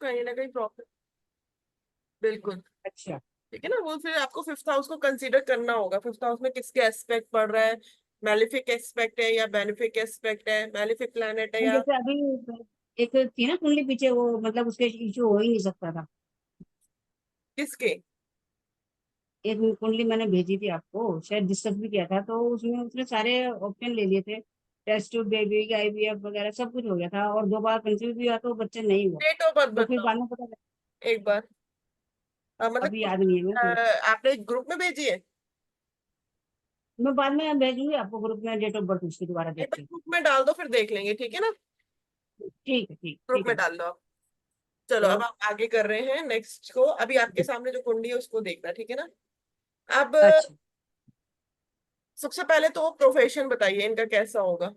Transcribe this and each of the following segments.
कहीं ना कहीं प्रॉफिट। बिल्कुल। अच्छा, ठीक है ना, वो फिर आपको फिफ्थ हाउस को कंसीडर करना होगा, फिफ्थ हाउस में किसके एस्पेक्ट पड़ रहा है, मैलिफिक एस्पेक्ट है या बेनिफिक एस्पेक्ट है, मैलिफिक प्लैनेट है नहीं या जैसे अभी एक थी ना कुंडली पीछे, वो मतलब उसके इशू हो ही नहीं सकता था। किसके। एक कुंडली मैंने भेजी थी आपको, शायद डिस्कस भी किया था, तो उसमें उसने सारे ऑप्शन ले लिए थे। टेस्ट ट्यूब बेबी, आईवीएफ वगैरह सब कुछ हो गया था, और 2 बार कंसीव भी हुआ तो बच्चे नहीं हुआ। डेट ऑफ बर्थ तो फिर बताओ बाद में पता लगा। एक बार। मतलब अभी याद नहीं है मेरे को। आपने ग्रुप में भेजी है। मैं बाद में भेजूंगी आपको ग्रुप में डेट ऑफ बर्थ उसकी दोबारा देख एक बार के। ग्रुप में डाल दो फिर देख लेंगे, ठीक है ना। ठीक है, ठीक ग्रुप ठीक में है। डाल दो आप। चलो तो अब आप आगे कर रहे हैं नेक्स्ट को, अभी आपके सामने जो कुंडली है उसको देखना, ठीक है ना। अब अच्छा, सबसे पहले तो प्रोफेशन बताइए इनका कैसा होगा।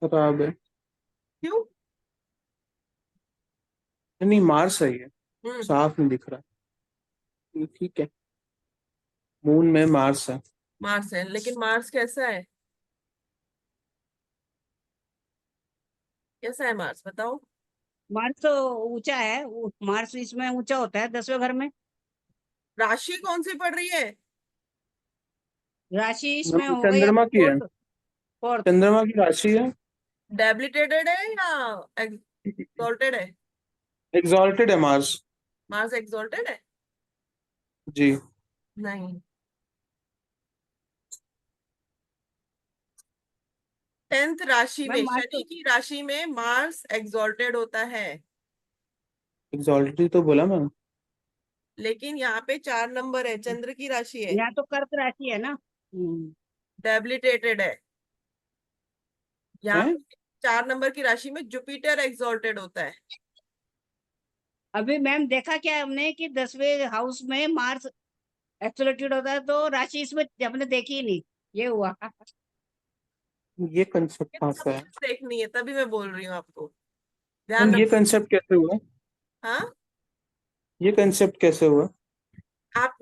खराब है। क्यों। नहीं, मार्स है ये। हम्म। साफ नहीं दिख रहा। ये ठीक है। मून में मार्स है। मार्स है, लेकिन मार्स कैसा है, कैसा है मार्स बताओ। मार्स तो ऊंचा है, मार्स इसमें ऊंचा होता है 10वें घर में। राशि कौन सी पड़ रही है। राशि इसमें हो गई चंद्रमा आपकी की है। फोर्थ। फोर्थ। चंद्रमा की राशि है। डेबिलिटेटेड है या एक्सॉल्टेड है। एग्जॉल्टेड है मार्स। मार्स एक्सॉल्टेड है। जी। नहीं। 10th राशि मैं में, मार्स शनि तो की राशि में मार्स एक्सॉल्टेड होता है। एग्जॉल्टेड तो बोला मैंने। लेकिन यहाँ पे 4 नंबर है, चंद्र की राशि है, यहाँ तो कर्क राशि है ना। डेबिलिटेटेड है। यहाँ है। पे 4 नंबर की राशि में जुपिटर एक्सॉल्टेड होता है। अभी मैम देखा क्या हमने कि 10वें हाउस में मार्स एक्सोलेटेड होता है, तो राशि इसमें हमने देखी ही नहीं। ये हुआ। ये कंसेप्ट ये कहाँ सब से है? चीज़ देखनी है, तभी मैं बोल रही हूँ आपको, ध्यान ये रखो। कंसेप्ट कैसे हुआ? हाँ। ये कंसेप्ट कैसे हुआ? आप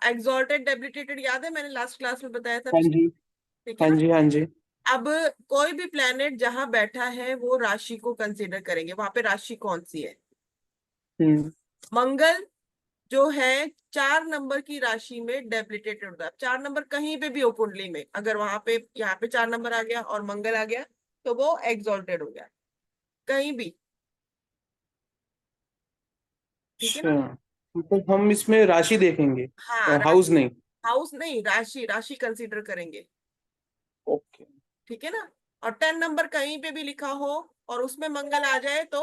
एक्सॉल्टेड डेबिलिटेटेड याद है, मैंने लास्ट क्लास में बताया था हाँ पिछले। जी। ठीक है हाँ ना। जी, हाँ जी। अब कोई भी प्लेनेट जहां बैठा है वो राशि को कंसीडर करेंगे, वहां पे राशि कौन सी है। हम्म। मंगल जो है 4 नंबर की राशि में डेबिलिटेटेड होता है। 4 नंबर कहीं पे भी हो कुंडली में, अगर वहां पे यहाँ पे 4 नंबर आ गया और मंगल आ गया तो वो एक्सॉल्टेड हो गया, कहीं भी। ठीक है अच्छा, ना। तो हम इसमें राशि देखेंगे हाँ और हाउस राशि, नहीं? हाउस नहीं, राशि, राशि कंसीडर करेंगे। ओके। ठीक है ना। और 10 नंबर कहीं पे भी लिखा हो और उसमें मंगल आ जाए तो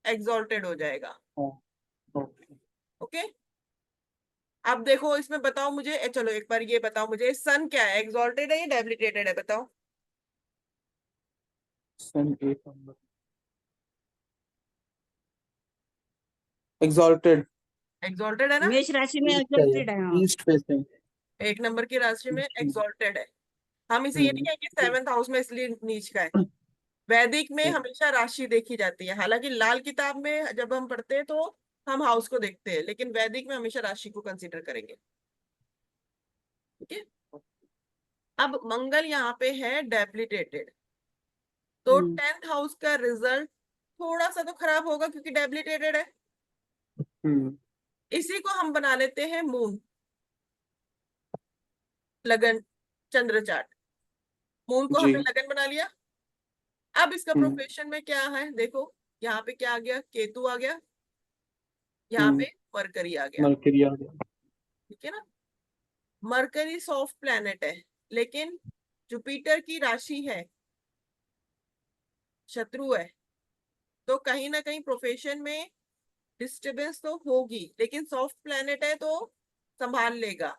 एक्सॉल्टेड हो जाएगा। हाँ। ओके। ओके। अब देखो इसमें बताओ मुझे, चलो एक बार ये बताओ मुझे, सन क्या है, एक्सॉल्टेड है या डेबिलिटेटेड है, बताओ। सन 8 नंबर। एग्जॉल्टेड। एक्सॉल्टेड है ना। मेष राशि में ईस्ट है एक्सोलेटेड है, हाँ। ये, ईस्ट फेसिंग। 1 नंबर की राशि में ईस्ट में। एक्सॉल्टेड है। हम इसे ये नहीं हम्म। कहेंगे 7th हाउस में इसलिए नीच का है। वैदिक में ठीक। हमेशा राशि देखी जाती है, हालांकि लाल किताब में जब हम पढ़ते हैं तो हम हाउस को देखते हैं, लेकिन वैदिक में हमेशा राशि को कंसीडर करेंगे। ठीक है। अब मंगल यहाँ पे है डेबिलिटेटेड, तो हम्म, 10th हाउस का रिजल्ट थोड़ा सा तो खराब होगा क्योंकि डेबिलिटेटेड है। हम्म। इसी को हम बना लेते हैं मून, लगन, चंद्र चार्ट। मून को जी। हमने लगन बना लिया। अब इसका हम्म। प्रोफेशन में क्या है देखो, यहाँ पे क्या आ गया, केतु आ गया, यहाँ हम्म। पे मरकरी आ गया। मरकरी आ गया। ठीक है ना। मरकरी सॉफ्ट प्लैनेट है, लेकिन जुपिटर की राशि है, शत्रु है, तो कहीं ना कहीं प्रोफेशन में डिस्टरबेंस तो होगी, लेकिन सॉफ्ट प्लैनेट है तो संभाल लेगा।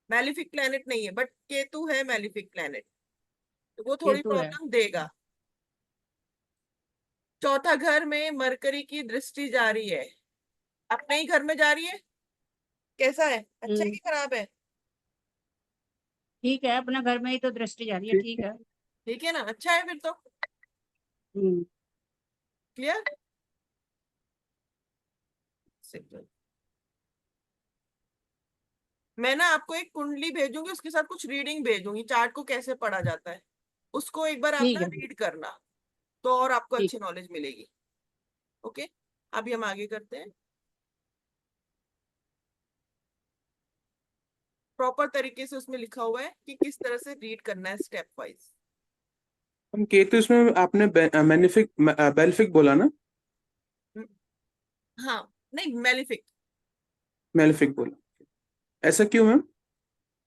मैलिफिक प्लैनेट नहीं है, बट केतु है मैलिफिक प्लैनेट, तो वो ये थोड़ी तो है। प्रॉब्लम देगा। चौथा घर में मरकरी की दृष्टि जारी है, अपने ही घर में जा रही है। कैसा है, अच्छा है हम्म, कि खराब है। ठीक है, अपने घर में ही तो दृष्टि जा रही है, ठीक ठीक है। है। ठीक है ना, अच्छा है फिर तो। हम्म। क्लियर। सिंपल। मैं ना आपको एक कुंडली भेजूंगी, उसके साथ कुछ रीडिंग भेजूंगी, चार्ट को कैसे पढ़ा जाता है, उसको एक बार आप ठीक ना है। रीड करना, तो और आपको ठीक। अच्छी नॉलेज मिलेगी। ओके, अभी हम आगे करते हैं। प्रॉपर तरीके से उसमें लिखा हुआ है कि किस तरह से रीड करना है स्टेप वाइज। हम केतु इसमें आपने बेनिफिक बेल्फिक बोला ना? हाँ, नहीं मेलिफिक। मेल्फिक बोला, ऐसा क्यों मैम?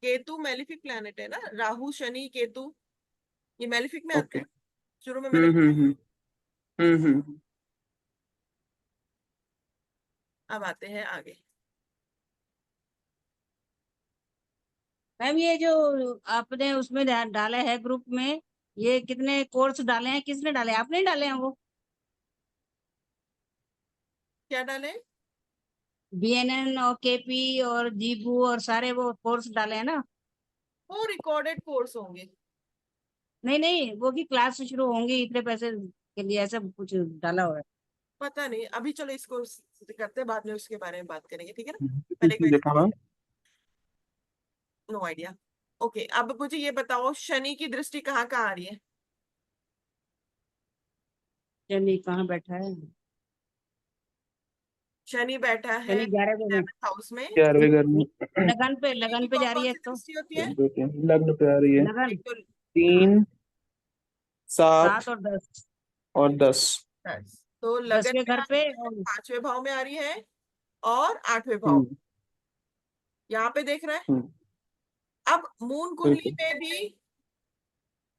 केतु मेलिफिक प्लैनेट है ना, राहु शनि केतु, ये मेलिफिक में आते ओके। हैं। शुरू में मैंने बताया। हम्म। हम्म। अब आते हैं आगे। मैम ये जो आपने उसमें डाला है ग्रुप में, ये कितने कोर्स डाले हैं, किसने डाले हैं? आपने ही डाले हैं वो? क्या डाले? BNN और KP और जीबू और सारे वो कोर्स डाले हैं ना? वो रिकॉर्डेड कोर्स होंगे। नहीं नहीं, वो की क्लास शुरू होंगी इतने पैसे के लिए, ऐसा कुछ डाला हुआ है? पता नहीं, अभी चलो इसको करते हैं, बाद में उसके बारे में बात करेंगे, ठीक है ना। पहले ठीक है, देखा मैम। No idea. ओके, अब मुझे ये बताओ शनि की दृष्टि कहाँ कहाँ आ रही है? शनि कहाँ बैठा है? शनि बैठा है शनि 11 को में। 11th हाउस में। 11वें घर में। लगन की पे कौन जा रही कौन है सी एक तो। दृष्टि होती है? लग्न पे आ रही है। लगन। एक तो 3, 7 7 और 10। और 10। 10, तो 10 लगन के में घर आ पे रही है, और। 5वें भाव में आ रही है, और 8वें भाव, हम्म। यहाँ पे देख रहे हैं। हम्म। अब मून कुंडली बिल्कुल। में भी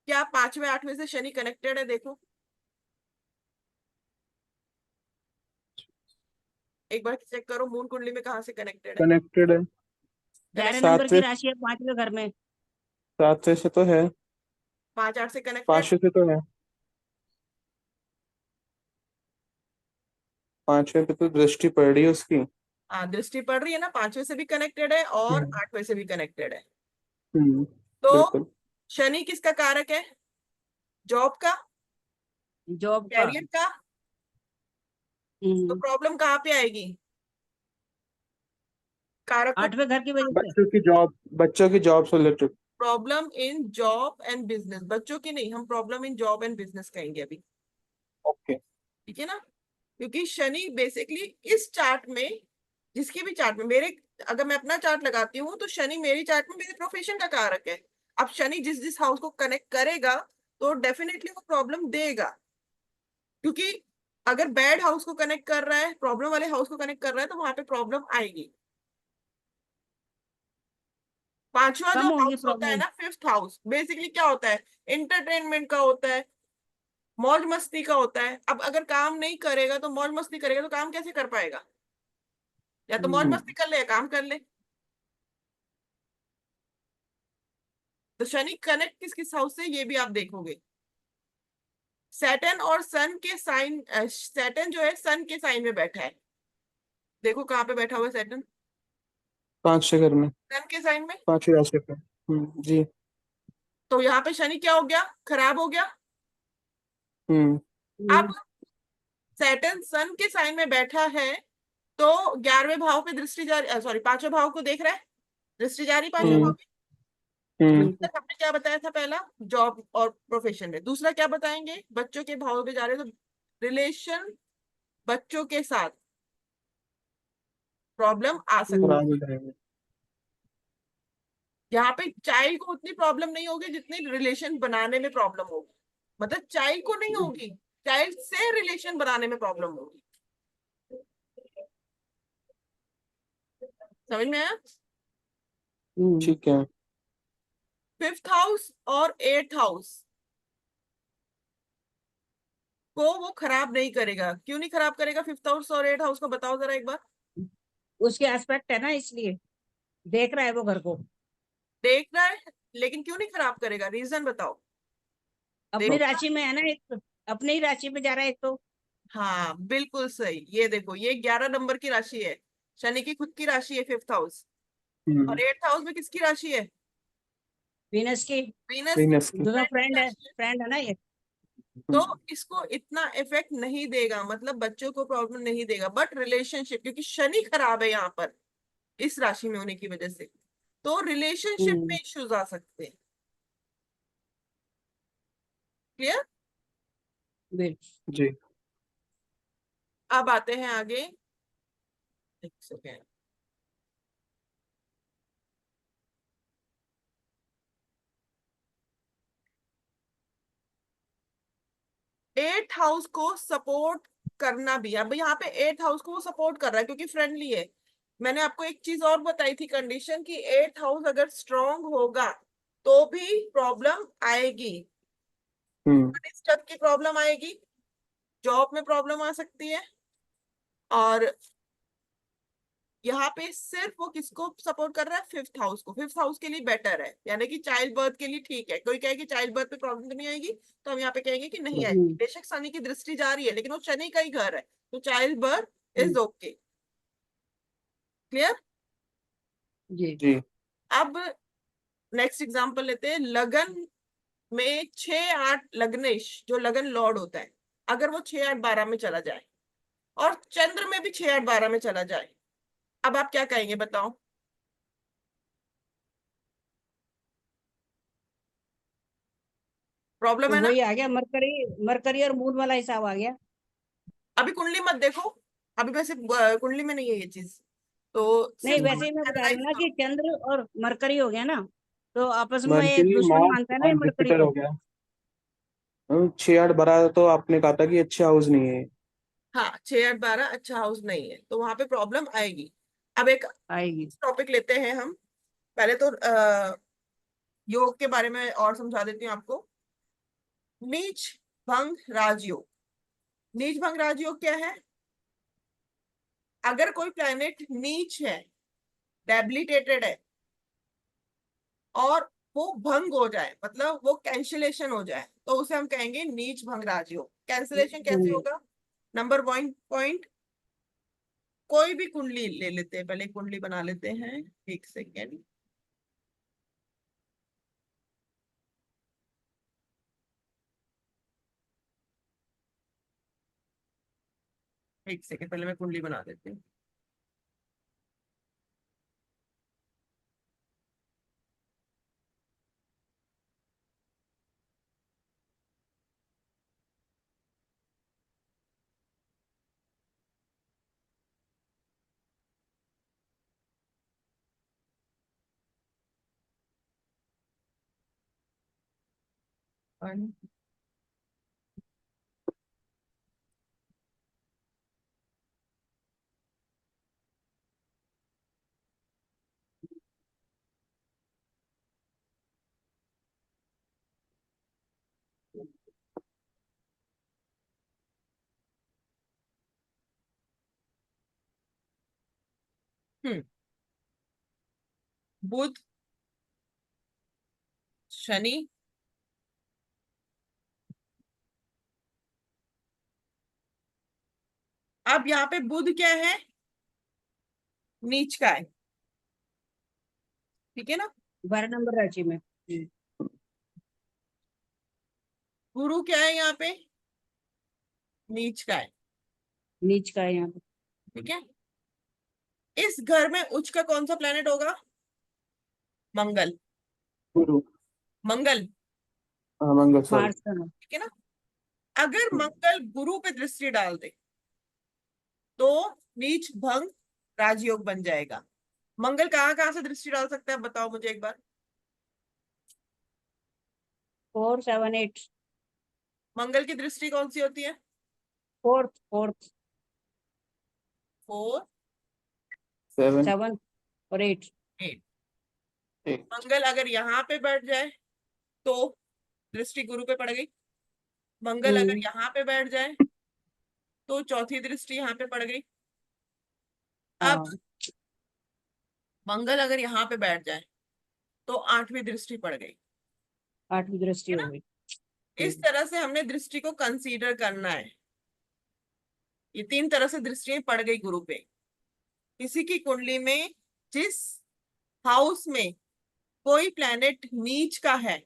क्या 5वें 8वें से शनि कनेक्टेड है? देखो एक बार चेक करो मून कुंडली में कहाँ से कनेक्टेड है। कनेक्टेड है। 11 कनेक्टेड नंबर की 7वें, राशि है 5वें घर में। 7वें से तो है। 5 8 से कनेक्टेड। 5वें से तो है। 5वें पे तो दृष्टि पड़ रही है उसकी। हाँ, दृष्टि पड़ रही है ना, 5वें से भी कनेक्टेड है और हम्म। 8वें से भी कनेक्टेड है। हम्म। तो बिल्कुल। शनि किसका कारक है? जॉब का, जॉब का। कैरियर का। तो हम्म। प्रॉब्लम कहाँ पे आएगी? कारक को। 8वें घर की वजह से। बच्चों की जॉब से related. Problem in job and business, बच्चों की नहीं, हम problem in job and business कहेंगे अभी, ओके। ठीक है ना। क्योंकि शनि बेसिकली इस चार्ट में, जिसके भी चार्ट में मेरे, अगर मैं अपना चार्ट लगाती हूँ तो शनि मेरी चार्ट में मेरे प्रोफेशन का कारक है। अब शनि जिस जिस हाउस को कनेक्ट करेगा तो डेफिनेटली वो प्रॉब्लम देगा, क्योंकि अगर बैड हाउस को कनेक्ट कर रहा है, प्रॉब्लम वाले हाउस को कनेक्ट कर रहा है, तो वहां पे प्रॉब्लम आएगी। पांचवा जो कम होंगी हाउस होता है प्रॉब्लम। ना, 5th हाउस, बेसिकली क्या होता है? एंटरटेनमेंट का होता है, मौज मस्ती का होता है। अब अगर काम नहीं करेगा तो मौज मस्ती करेगा तो काम कैसे कर पाएगा? या तो मौज हम्म। मस्ती कर ले या काम कर ले। तो शनि कनेक्ट किस किस हाउस से, ये भी आप देखोगे। सैटर्न और सन के साइन, सैटर्न जो है सन के साइन में बैठा है। देखो कहाँ पे बैठा हुआ है सैटर्न? 5वें घर में। सन के साइन में। 5वें राशि पे। जी। तो यहाँ पे शनि क्या हो गया? खराब हो गया। हम्म। अब सैटर्न सन के साइन में बैठा है, तो 11वें भाव पे दृष्टि जा रही, सॉरी 5वें भाव को देख रहा है, दृष्टि जा रही 5वें भाव हम्म। पे। हम्म। बिल्कुल। तक हमने क्या बताया था? पहला जॉब और प्रोफेशन में, दूसरा क्या बताएंगे? बच्चों के भाव पे जा रहे हैं, तो रिलेशन बच्चों के साथ प्रॉब्लम आ सकती है। खराब हो जाएंगे। यहाँ पे चाइल्ड को उतनी प्रॉब्लम नहीं होगी जितनी रिलेशन बनाने में प्रॉब्लम होगी। मतलब चाइल्ड को नहीं होगी, चाइल्ड से रिलेशन बनाने में प्रॉब्लम होगी। समझ में आया? ठीक है। 5th हाउस और 8th हाउस को वो खराब नहीं करेगा। क्यों नहीं खराब करेगा 5th हाउस और 8th हाउस को? बताओ जरा एक बार। उसके एस्पेक्ट है ना, इसलिए देख रहा है वो घर को। देख रहा है, लेकिन क्यों नहीं खराब करेगा? रीजन बताओ। अपनी देखा? राशि में है ना एक तो, अपनी ही राशि में जा रहा है एक तो। हाँ बिल्कुल सही, ये देखो ये 11 नंबर की राशि है, शनि की खुद की राशि है 5th हाउस। और हम्म। 8th हाउस में किसकी राशि है? वीनस की। वीनस की बिजनेस की। फ्रेंड की राशि है। फ्रेंड है ना ये। तो हम्म। इसको इतना इफेक्ट नहीं देगा, मतलब बच्चों को प्रॉब्लम नहीं देगा, बट रिलेशनशिप, क्योंकि शनि खराब है यहाँ पर इस राशि में होने की वजह से, तो रिलेशनशिप में इश्यूज आ सकते हैं। क्लियर? जी। अब आते हैं आगे, एक सेकेंड। एट हाउस को सपोर्ट करना भी, अब यहाँ पे एट हाउस को वो सपोर्ट कर रहा है क्योंकि फ्रेंडली है। मैंने आपको एक चीज और बताई थी कंडीशन कि एट हाउस अगर स्ट्रांग होगा तो भी प्रॉब्लम आएगी। किस टाइप की प्रॉब्लम आएगी? जॉब में प्रॉब्लम आ सकती है। और यहाँ पे सिर्फ वो किसको सपोर्ट कर रहा है? फिफ्थ हाउस को। फिफ्थ हाउस के लिए बेटर है, यानी कि चाइल्ड बर्थ के लिए ठीक है। कोई कहेगी चाइल्ड बर्थ पे प्रॉब्लम तो नहीं आएगी, तो हम यहाँ पे कहेंगे कि नहीं आएगी। बेशक शनि की दृष्टि जा रही है लेकिन वो शनि का ही घर है, तो child birth is okay. Clear? जी। जी। अब नेक्स्ट एग्जांपल लेते हैं। लगन में 6 8 लग्नेश जो लगन लॉर्ड होता है, अगर वो 6 8 12 में चला जाए और चंद्र में भी 6 8 12 में चला जाए, अब आप क्या कहेंगे बताओ? प्रॉब्लम तो है ना? वही आ गया, मरकरी, मरकरी और मून वाला हिसाब आ गया। अभी कुंडली मत देखो, अभी वैसे कुंडली में नहीं है ये चीज, तो नहीं, सिर्फ वैसे ही मैं बता रही हूँ ना एनालाइज कि करो। चंद्र और मरकरी हो गया ना, तो आपस में ये मर्क्यूरी दुश्मन मार्स मानता है ना ये और मरकरी जुपिटर को। हो गया। 6 8 12 तो आपने कहा था कि अच्छा हाउस नहीं है। हाँ, 6 8 12 अच्छा हाउस नहीं है, तो वहां पे प्रॉब्लम आएगी। अब एक आएगी। टॉपिक लेते हैं हम। पहले तो योग के बारे में और समझा देती हूँ आपको। नीच भंग राजयोग। नीच भंग राजयोग क्या है? अगर कोई प्लेनेट नीच है, डेबिलिटेटेड है, और वो भंग हो जाए, मतलब वो कैंसिलेशन हो जाए, तो उसे हम कहेंगे नीच भंग राजयोग। कैंसिलेशन कैसे हम्म, होगा? नंबर वन पॉइंट, कोई भी कुंडली ले लेते हैं, पहले कुंडली बना लेते हैं, एक सेकेंड। एक सेकेंड, पहले मैं कुंडली बना देती हूँ। One, बुध, शनि, अब यहाँ पे बुध क्या है? नीच का है, ठीक है ना? 12 नंबर राशि में। गुरु क्या है यहाँ पे? नीच का है, नीच का है यहाँ पे। ठीक है। इस घर में उच्च का कौन सा प्लेनेट होगा? मंगल। गुरु। मंगल, हाँ, मंगल, सॉरी। मार्स का है। ठीक है ना? अगर मंगल गुरु पे दृष्टि डाल दे तो नीच भंग राजयोग बन जाएगा। मंगल कहाँ कहाँ से दृष्टि डाल सकता है, बताओ मुझे एक बार। 4 7 8। मंगल की दृष्टि कौन सी होती है? Fourth, fourth. 4 7 7 और 8। 8। 8। मंगल अगर यहाँ पे बैठ जाए तो दृष्टि गुरु पे पड़ गई। मंगल अगर हम्म। यहाँ पे बैठ जाए तो चौथी दृष्टि यहाँ पे पड़ गई। अब हाँ, मंगल अगर यहाँ पे बैठ जाए तो आठवीं दृष्टि पड़ गई, 8वीं दृष्टि है हो ना? गई। इस तरह से हमने दृष्टि को कंसीडर करना है। ये 3 तरह से दृष्टियां पड़ गई गुरु पे। किसी की कुंडली में जिस हाउस में कोई प्लैनेट नीच का है,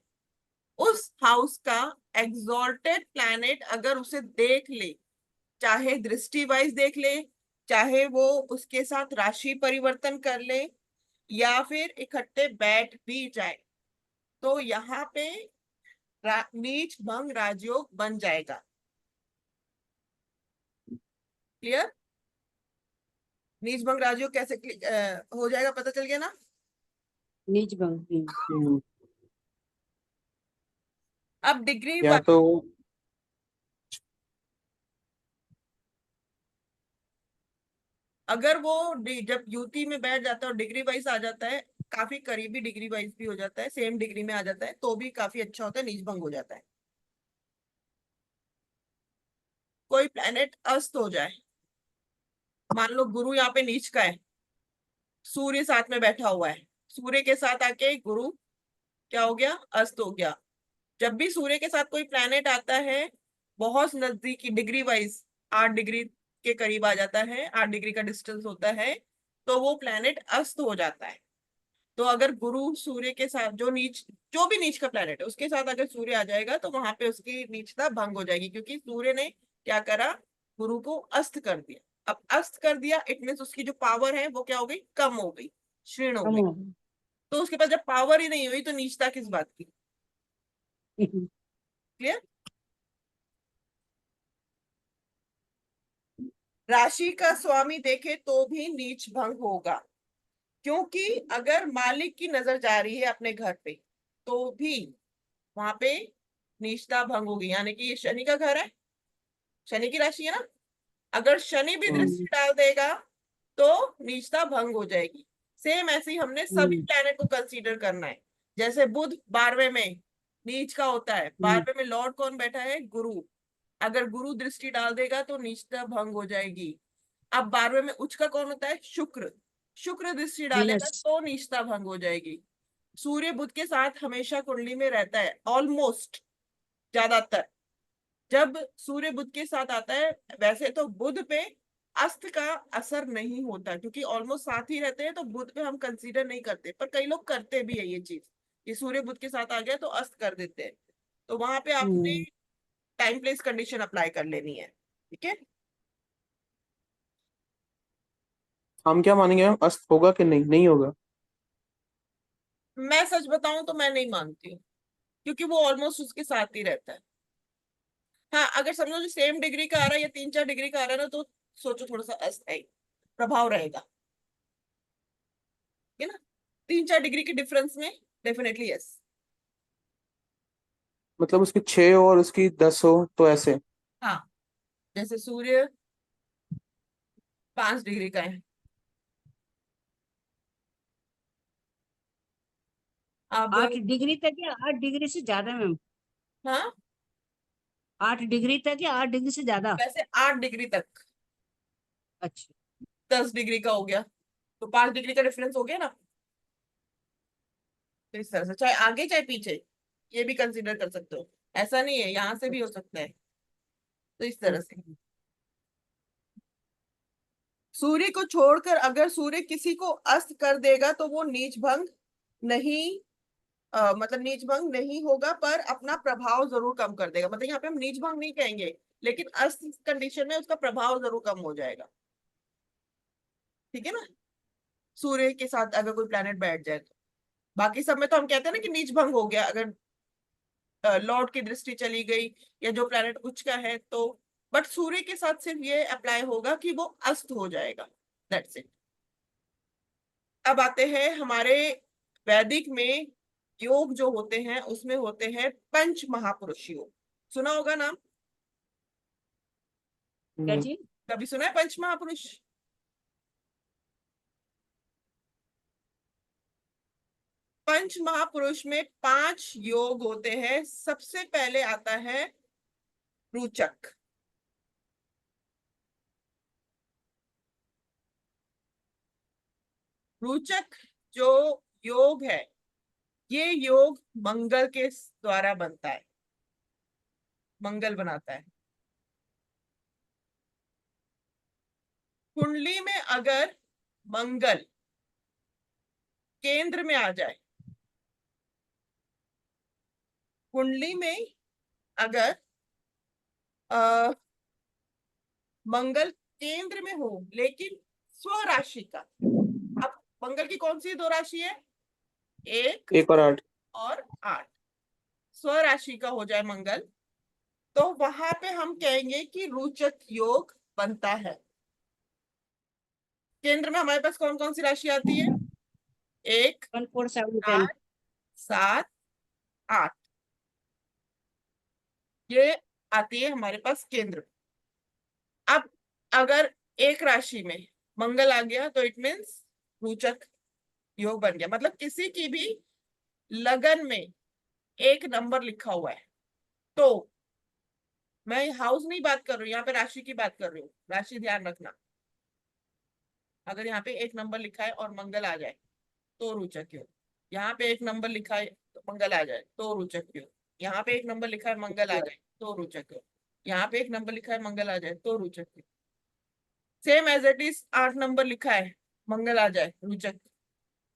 उस हाउस का एग्जॉल्टेड प्लैनेट अगर उसे देख ले, चाहे दृष्टि वाइज देख ले, चाहे वो उसके साथ राशि परिवर्तन कर ले, या फिर इकट्ठे बैठ भी जाए तो यहाँ पे नीच भंग राजयोग बन जाएगा। क्लियर? नीच भंग राजयोग कैसे हो जाएगा, पता चल गया ना? नीच भंग। हम्म, अब डिग्री या तो अगर वो जब यूटी में बैठ जाता है और डिग्री वाइज आ जाता है, काफी करीबी डिग्री वाइज भी हो जाता है, सेम डिग्री में आ जाता है, तो भी काफी अच्छा होता है, नीच भंग हो जाता है। कोई प्लेनेट अस्त हो जाए, मान लो गुरु यहाँ पे नीच का है, सूर्य साथ में बैठा हुआ है, सूर्य के साथ आके गुरु क्या हो गया, अस्त हो गया। जब भी सूर्य के साथ कोई प्लेनेट आता है बहुत नजदीकी डिग्री वाइज, 8 डिग्री के करीब आ जाता है, 8 डिग्री का डिस्टेंस होता है, तो वो प्लेनेट अस्त हो जाता है। तो अगर गुरु सूर्य के साथ, जो भी नीच का प्लेनेट है उसके साथ अगर सूर्य आ जाएगा तो वहां पे उसकी नीचता भंग हो जाएगी, क्योंकि सूर्य ने क्या करा, गुरु को अस्त कर दिया। अब अस्त कर दिया इट मीन्स उसकी जो पावर है वो क्या हो गई, कम हो गई, क्षीण हो कम गई। हो तो उसके पास जब पावर ही नहीं हुई तो नीचता किस बात की? गई। क्लियर? राशि का स्वामी देखे तो भी नीच भंग होगा, क्योंकि अगर मालिक की नजर जा रही है अपने घर पे तो भी वहां पे नीचता भंग होगी। यानी कि ये शनि का घर है, शनि की राशि है ना, अगर शनि भी हम्म, दृष्टि डाल देगा तो नीचता भंग हो जाएगी। सेम ऐसे ही हमने सभी हम्म, प्लैनेट को कंसीडर करना है। जैसे बुध 12वें में नीच का होता है, हम्म, 12वें में लॉर्ड कौन बैठा है, गुरु। अगर गुरु दृष्टि डाल देगा तो नीचता भंग हो जाएगी। अब 12वें में उच्च का कौन होता है, शुक्र। शुक्र दृष्टि डालेगा वीनस। तो निष्ठा भंग हो जाएगी। सूर्य बुध के साथ हमेशा कुंडली में रहता है, ऑलमोस्ट, ज्यादातर। जब सूर्य बुध के साथ आता है, वैसे तो बुध पे अस्त का असर नहीं होता क्योंकि ऑलमोस्ट साथ ही रहते हैं, तो बुध पे हम कंसीडर नहीं करते, पर कई लोग करते भी है ये चीज कि सूर्य बुध के साथ आ गया तो अस्त कर देते हैं। तो वहां पे आपने हम्म, टाइम प्लेस कंडीशन अप्लाई कर लेनी है। ठीक है? हम क्या मानेंगे मैम, अस्त होगा कि नहीं, नहीं होगा? मैं सच बताऊं तो मैं नहीं मानती हूँ, क्योंकि वो ऑलमोस्ट उसके साथ ही रहता है। हाँ, अगर समझो जो सेम डिग्री का आ रहा है या 3-4 डिग्री का आ रहा है ना, तो सोचो थोड़ा सा अस्थायी प्रभाव रहेगा, है ना? 3-4 डिग्री के डिफरेंस में डेफिनेटली यस। मतलब उसकी 6 और उसकी 10 हो तो ऐसे। हाँ, जैसे सूर्य 5 डिग्री का है, अब 8 डिग्री तक या 8 डिग्री से ज्यादा मैम? हाँ, 8 डिग्री तक या 8 डिग्री से ज्यादा? वैसे 8 डिग्री तक, अच्छा। 10 डिग्री का हो गया तो 5 डिग्री का डिफरेंस हो गया ना। तो इस तरह से चाहे आगे चाहे पीछे, ये भी कंसिडर कर सकते हो, ऐसा नहीं है, यहाँ से भी हो अच्छा। सकता है। तो इस तरह से अच्छा। सूर्य को छोड़कर अगर सूर्य किसी को अस्त कर देगा तो वो नीच भंग नहीं, मतलब नीच भंग नहीं होगा, पर अपना प्रभाव जरूर कम कर देगा। मतलब यहाँ पे हम नीच भंग नहीं कहेंगे, लेकिन अस्त कंडीशन में उसका प्रभाव जरूर कम हो जाएगा। ठीक है ना? सूर्य के साथ अगर कोई प्लेनेट बैठ जाए तो, बाकी सब में तो हम कहते हैं ना कि नीच भंग हो गया अगर लॉर्ड की दृष्टि चली गई या जो प्लेनेट उच्च का है तो। बट सूर्य के साथ सिर्फ ये अप्लाई होगा कि वो अस्त हो जाएगा, दैट्स इट। अब आते हैं हमारे वैदिक में, योग जो होते हैं उसमें होते हैं पंच महापुरुष योग। सुना होगा नाम, क्या नहीं। चीज? कभी सुना है पंच महापुरुष? पंच महापुरुष में 5 योग होते हैं। सबसे पहले आता है रुचक। रुचक जो योग है, ये योग मंगल के द्वारा बनता है, मंगल बनाता है। कुंडली में अगर मंगल केंद्र में आ जाए, कुंडली में अगर मंगल केंद्र में हो लेकिन स्वराशि का, अब मंगल की कौन सी दो राशि है? 1 1 और 8। और 8। स्वराशि का हो जाए मंगल, तो वहां पे हम कहेंगे कि रोचक योग बनता है। केंद्र में हमारे पास कौन कौन सी राशि आती है? 1, 1 4 7 10। 8, 7, 8, ये आती है हमारे पास केंद्र। अब अगर एक राशि में मंगल आ गया तो इट मीन्स रोचक योग बन गया। मतलब किसी की भी लगन में 1 नंबर लिखा हुआ है, तो मैं हाउस नहीं बात कर रही हूँ, यहाँ पे राशि की बात कर रही हूँ। राशि ध्यान रखना, अगर यहाँ पे 1 नंबर लिखा है और मंगल आ जाए तो रोचक योग। यहाँ पे 1 नंबर लिखा है तो मंगल आ जाए तो रोचक योग। यहाँ पे 1 नंबर लिखा है मंगल आ जाए तो रोचक योग। यहाँ पे 1 नंबर लिखा है मंगल आ जाए तो रोचक योग। Same as it is 8 number लिखा है मंगल आ जाए रोचक।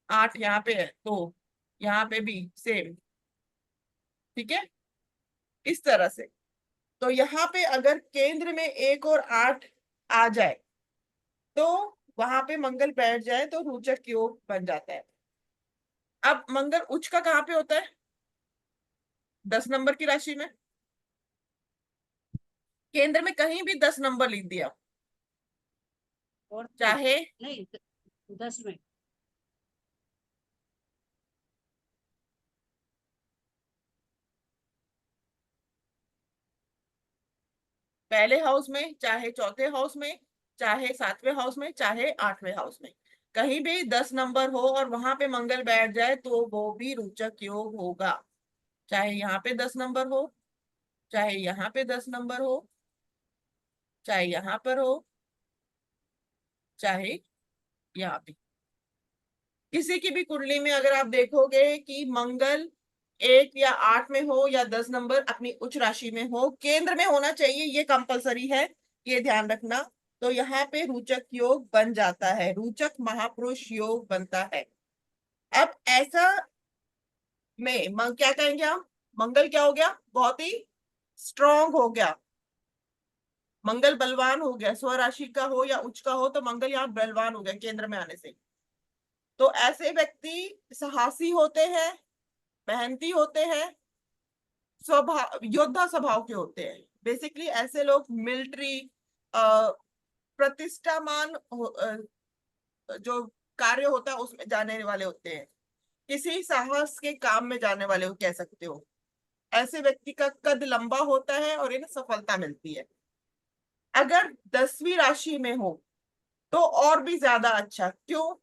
8 यहाँ पे है तो यहाँ पे भी सेम। ठीक है, इस तरह से। तो यहाँ पे अगर केंद्र में 1 और 8 आ जाए तो वहां पे मंगल बैठ जाए तो रोचक योग बन जाता है। अब मंगल उच्च का कहाँ पे होता है? 10 नंबर की राशि में। केंद्र में कहीं भी 10 नंबर लिख दिया, और चाहे नहीं 10 में। पहले हाउस में, चाहे चौथे हाउस में, चाहे 7वें हाउस में, चाहे 8वें हाउस में, कहीं भी 10 नंबर हो और वहां पे मंगल बैठ जाए तो वो भी रोचक योग होगा। चाहे यहाँ पे 10 नंबर हो, चाहे यहाँ पे 10 नंबर हो, चाहे यहाँ पर हो, चाहे यहाँ पे। किसी की भी कुंडली में अगर आप देखोगे कि मंगल 1 या 8 में हो या 10 नंबर अपनी उच्च राशि में हो, केंद्र में होना चाहिए, ये कंपलसरी है, ये ध्यान रखना। तो यहाँ पे रोचक योग बन जाता है, रोचक महापुरुष योग बनता है। अब ऐसा में क्या कहेंगे हम? मंगल क्या हो गया? बहुत ही स्ट्रांग हो गया, मंगल बलवान हो गया। स्वराशि का हो या उच्च का हो तो मंगल यहाँ बलवान हो गया केंद्र में आने से। तो ऐसे व्यक्ति साहसी होते हैं, मेहनती होते हैं, स्वभाव योद्धा स्वभाव के होते हैं। बेसिकली ऐसे लोग मिलिट्री, प्रतिष्ठामान जो कार्य होता है उसमें जाने वाले होते हैं, किसी साहस के काम में जाने वाले हो कह सकते हो। ऐसे व्यक्ति का कद लंबा होता है और इन्हें सफलता मिलती है। अगर 10वीं राशि में हो तो और भी ज्यादा अच्छा। क्यों?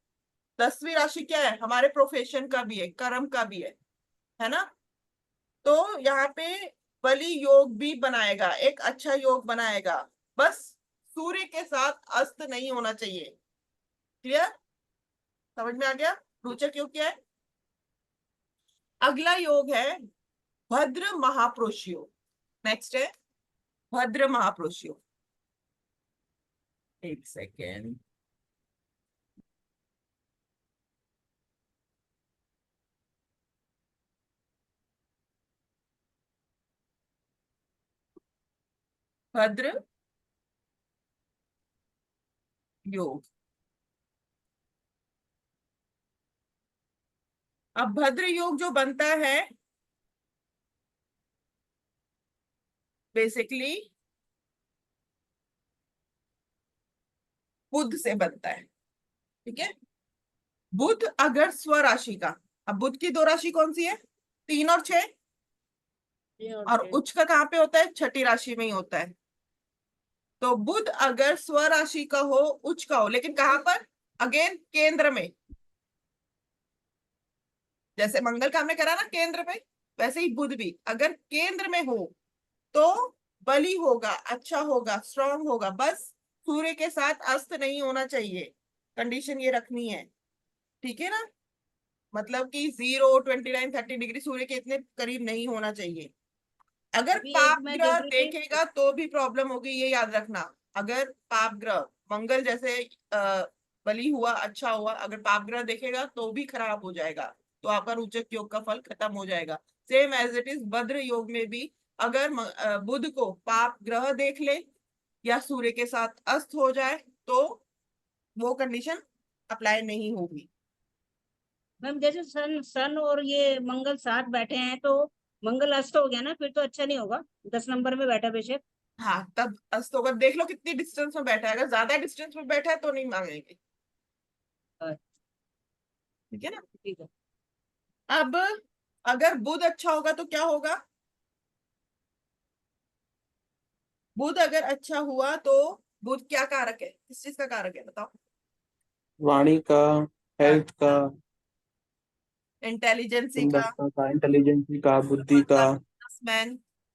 10वीं राशि क्या है? हमारे प्रोफेशन का भी है, कर्म का भी है ना? तो यहाँ पे बलि योग भी बनाएगा, एक अच्छा योग बनाएगा। बस सूर्य के साथ अस्त नहीं होना चाहिए। क्लियर? समझ में आ गया रोचक योग क्या है? अगला योग है भद्र महापुरुष योग। नेक्स्ट है भद्र महापुरुष योग। एक सेकेंड। भद्र योग। अब भद्र योग जो बनता है बेसिकली बुध से बनता है। ठीक है, बुध अगर स्वराशि का, अब बुध की दो राशि कौन सी है? 3 और 6। ये और और 6। उच्च का कहाँ पे होता है? छठी राशि में ही होता है। तो बुध अगर स्वराशि का हो, उच्च का हो, लेकिन कहाँ पर? अगेन केंद्र में। जैसे मंगल का हमने करा ना केंद्र में, वैसे ही बुध भी अगर केंद्र में हो तो बली होगा, अच्छा होगा, स्ट्रांग होगा। बस सूर्य के साथ अस्त नहीं होना चाहिए, कंडीशन ये रखनी है। ठीक है ना? मतलब कि 0, 29, 30 डिग्री सूर्य के इतने करीब नहीं होना चाहिए। अगर अभी एक पाप मैं ग्रह देख रही थी। देखेगा तो भी प्रॉब्लम होगी, ये याद रखना। अगर पाप ग्रह मंगल जैसे बली हुआ, अच्छा हुआ, अगर पाप ग्रह देखेगा तो भी खराब हो जाएगा, तो आपका रोचक योग का फल खत्म हो जाएगा। सेम एज इट इज भद्र योग में भी अगर बुध को पाप ग्रह देख ले या सूर्य के साथ अस्त हो जाए तो वो कंडीशन अप्लाई नहीं होगी। मैम जैसे सन सन और ये मंगल साथ बैठे हैं तो मंगल अस्त हो गया ना, फिर तो अच्छा नहीं होगा। 10 नंबर में बैठा बेशक। हाँ, तब अस्त होगा। देख लो कितनी डिस्टेंस में बैठा है, अगर ज्यादा डिस्टेंस में बैठा है तो नहीं मांगेंगे। अच्छा, ठीक है ना। ठीक है। अब अगर बुध अच्छा होगा तो क्या होगा? बुध अगर अच्छा हुआ तो बुध क्या कारक है, किस चीज का कारक है बताओ? वाणी का, हेल्थ का, इंटेलिजेंसी का, सुंदरता का, इंटेलिजेंसी का, बुद्धि का, मैन,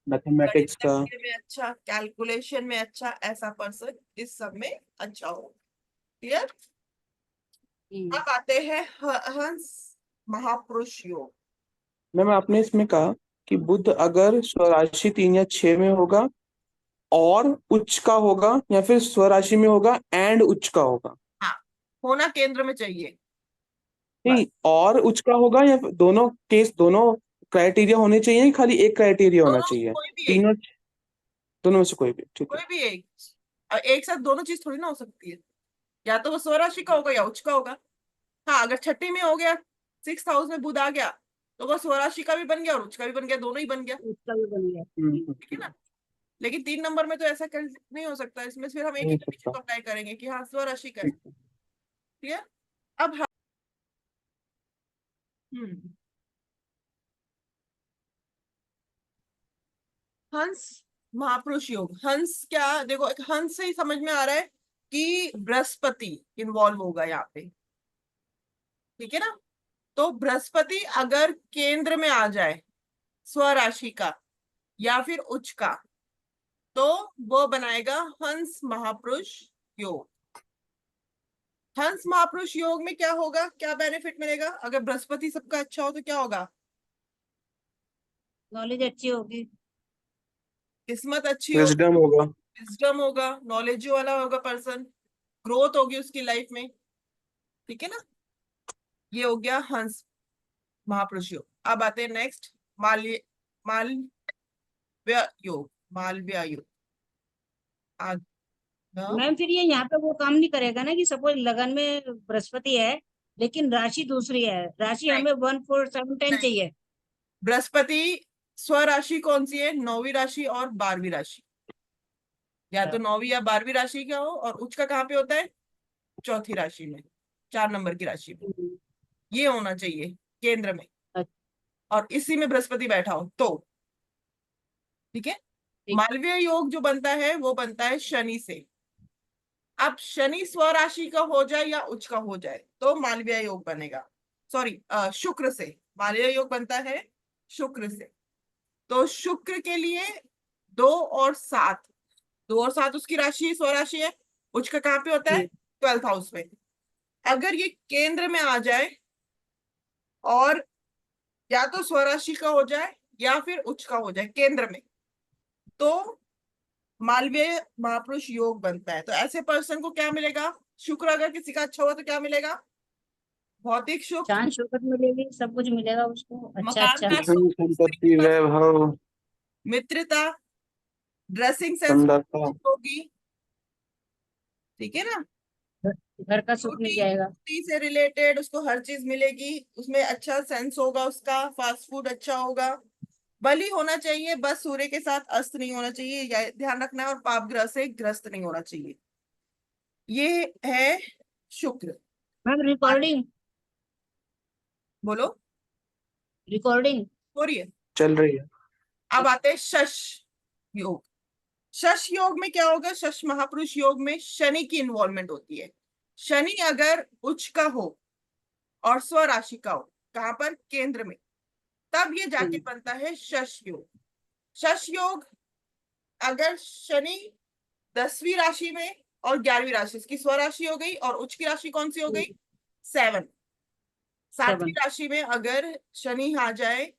गणित मैथमेटिक्स का। लिखने में अच्छा, कैलकुलेशन में अच्छा, ऐसा पर्सन इस सब में अच्छा हो। क्लियर। हम्म। अब आते हैं हंस महापुरुष योग। मैम आपने इसमें कहा कि बुध अगर स्वराशि 3 या 6 में होगा और उच्च का होगा, या फिर स्वराशि में होगा एंड उच्च का होगा। हाँ, होना केंद्र में चाहिए नहीं, बस। और उच्च का होगा या फिर दोनों केस, दोनों क्राइटेरिया होने चाहिए या खाली एक क्राइटेरिया होना दोनों, चाहिए? कोई भी एक, तीनों, दोनों में से कोई भी, ठीक है। कोई भी एक। और एक साथ दोनों चीज थोड़ी ना हो सकती है, या तो वो स्वराशि का होगा या उच्च का होगा। हाँ, अगर छठी में हो गया, 6th हाउस में बुध आ गया, तो वो स्वराशि का भी बन गया और उच्च का भी बन गया, दोनों ही बन गया। उसका भी बन गया। ठीक है ना। लेकिन 3 नंबर में तो ऐसा कर नहीं हो सकता, इसमें फिर हम एक नहीं ही हो कंडीशन सकता। को अप्लाई करेंगे कि हाँ स्वराशि का है। ठीक है। ठीक है। अब हम्म हंस महापुरुष योग। हंस क्या, देखो एक हंस से ही समझ में आ रहा है कि बृहस्पति इन्वॉल्व होगा यहाँ पे। ठीक है ना। तो बृहस्पति अगर केंद्र में आ जाए स्वराशि का या फिर उच्च का, तो वो बनाएगा हंस महापुरुष योग। हंस महापुरुष योग में क्या होगा, क्या बेनिफिट मिलेगा? अगर बृहस्पति सबका अच्छा हो तो क्या होगा? नॉलेज अच्छी होगी। किस्मत अच्छी होगी, विजडम होगा। विजडम होगा, नॉलेज वाला होगा पर्सन, ग्रोथ होगी उसकी लाइफ में। ठीक है ना। ये हो गया हंस महापुरुष योग। अब आते हैं नेक्स्ट, माल्य मालव्य योग। मालव्य योग आ गया। मैम फिर ये यहाँ पे वो काम नहीं करेगा ना कि सपोज लगन में बृहस्पति है लेकिन राशि दूसरी है, राशि नहीं, हमें 1 4 7 10 नहीं, चाहिए। बृहस्पति स्वराशि कौन सी है? 9वीं राशि और 12वीं राशि। या तो 9वीं या 12वीं राशि का हो, और उच्च का कहाँ पे होता है? चौथी राशि में, 4 नंबर की राशि में। हम्म, ये होना चाहिए केंद्र में, अच्छा, और इसी में बृहस्पति बैठा हो तो। ठीक है। ठीक। मालवीय योग जो बनता है वो बनता है शनि से। अब शनि स्वराशि का हो जाए या उच्च का हो जाए तो मालवीय योग बनेगा। सॉरी, शुक्र से। मालवीय योग बनता है शुक्र से। तो शुक्र के लिए 2 और 7, 2 और 7 उसकी राशि स्वराशि है। उच्च का कहाँ पे होता है? 12th हाउस में। अगर ये केंद्र में आ जाए और या तो स्वराशि का हो जाए या फिर उच्च का हो जाए केंद्र में, तो मालवीय महापुरुष योग बनता है। तो ऐसे पर्सन को क्या मिलेगा? शुक्र अगर किसी का अच्छा हुआ तो क्या मिलेगा? भौतिक सुख, चांद शौकत मिलेगी, सब कुछ मिलेगा उसको। अच्छा मकान अच्छा। का धन सुख, स्त्री के संपत्ति साथ वैभव मित्रता, ड्रेसिंग सेंस सुंदरता। होगी। ठीक है ना। घर घर का सुख मिल ब्यूटी, जाएगा। ब्यूटी से रिलेटेड उसको हर चीज मिलेगी, उसमें अच्छा सेंस होगा उसका, फास्ट फूड अच्छा होगा। बलि होना चाहिए, बस सूर्य के साथ अस्त नहीं होना चाहिए, ध्यान रखना है, और पाप ग्रह से ग्रस्त नहीं होना चाहिए। ये है शुक्र। मैम रिकॉर्डिंग, बोलो। रिकॉर्डिंग। हो रही है। चल रही है। अब आते हैं शश योग। शश योग में क्या होगा? शश महापुरुष योग में शनि की इन्वॉल्वमेंट होती है। शनि अगर उच्च का हो और स्वराशि का हो, कहां पर? केंद्र में, तब ये जाके बनता है शश योग। शश योग अगर शनि 10वीं राशि में और 11वीं राशि, इसकी स्वराशि हो गई, और उच्च की राशि कौन सी हो गई? 7। 7वीं 7। राशि में अगर शनि आ जाए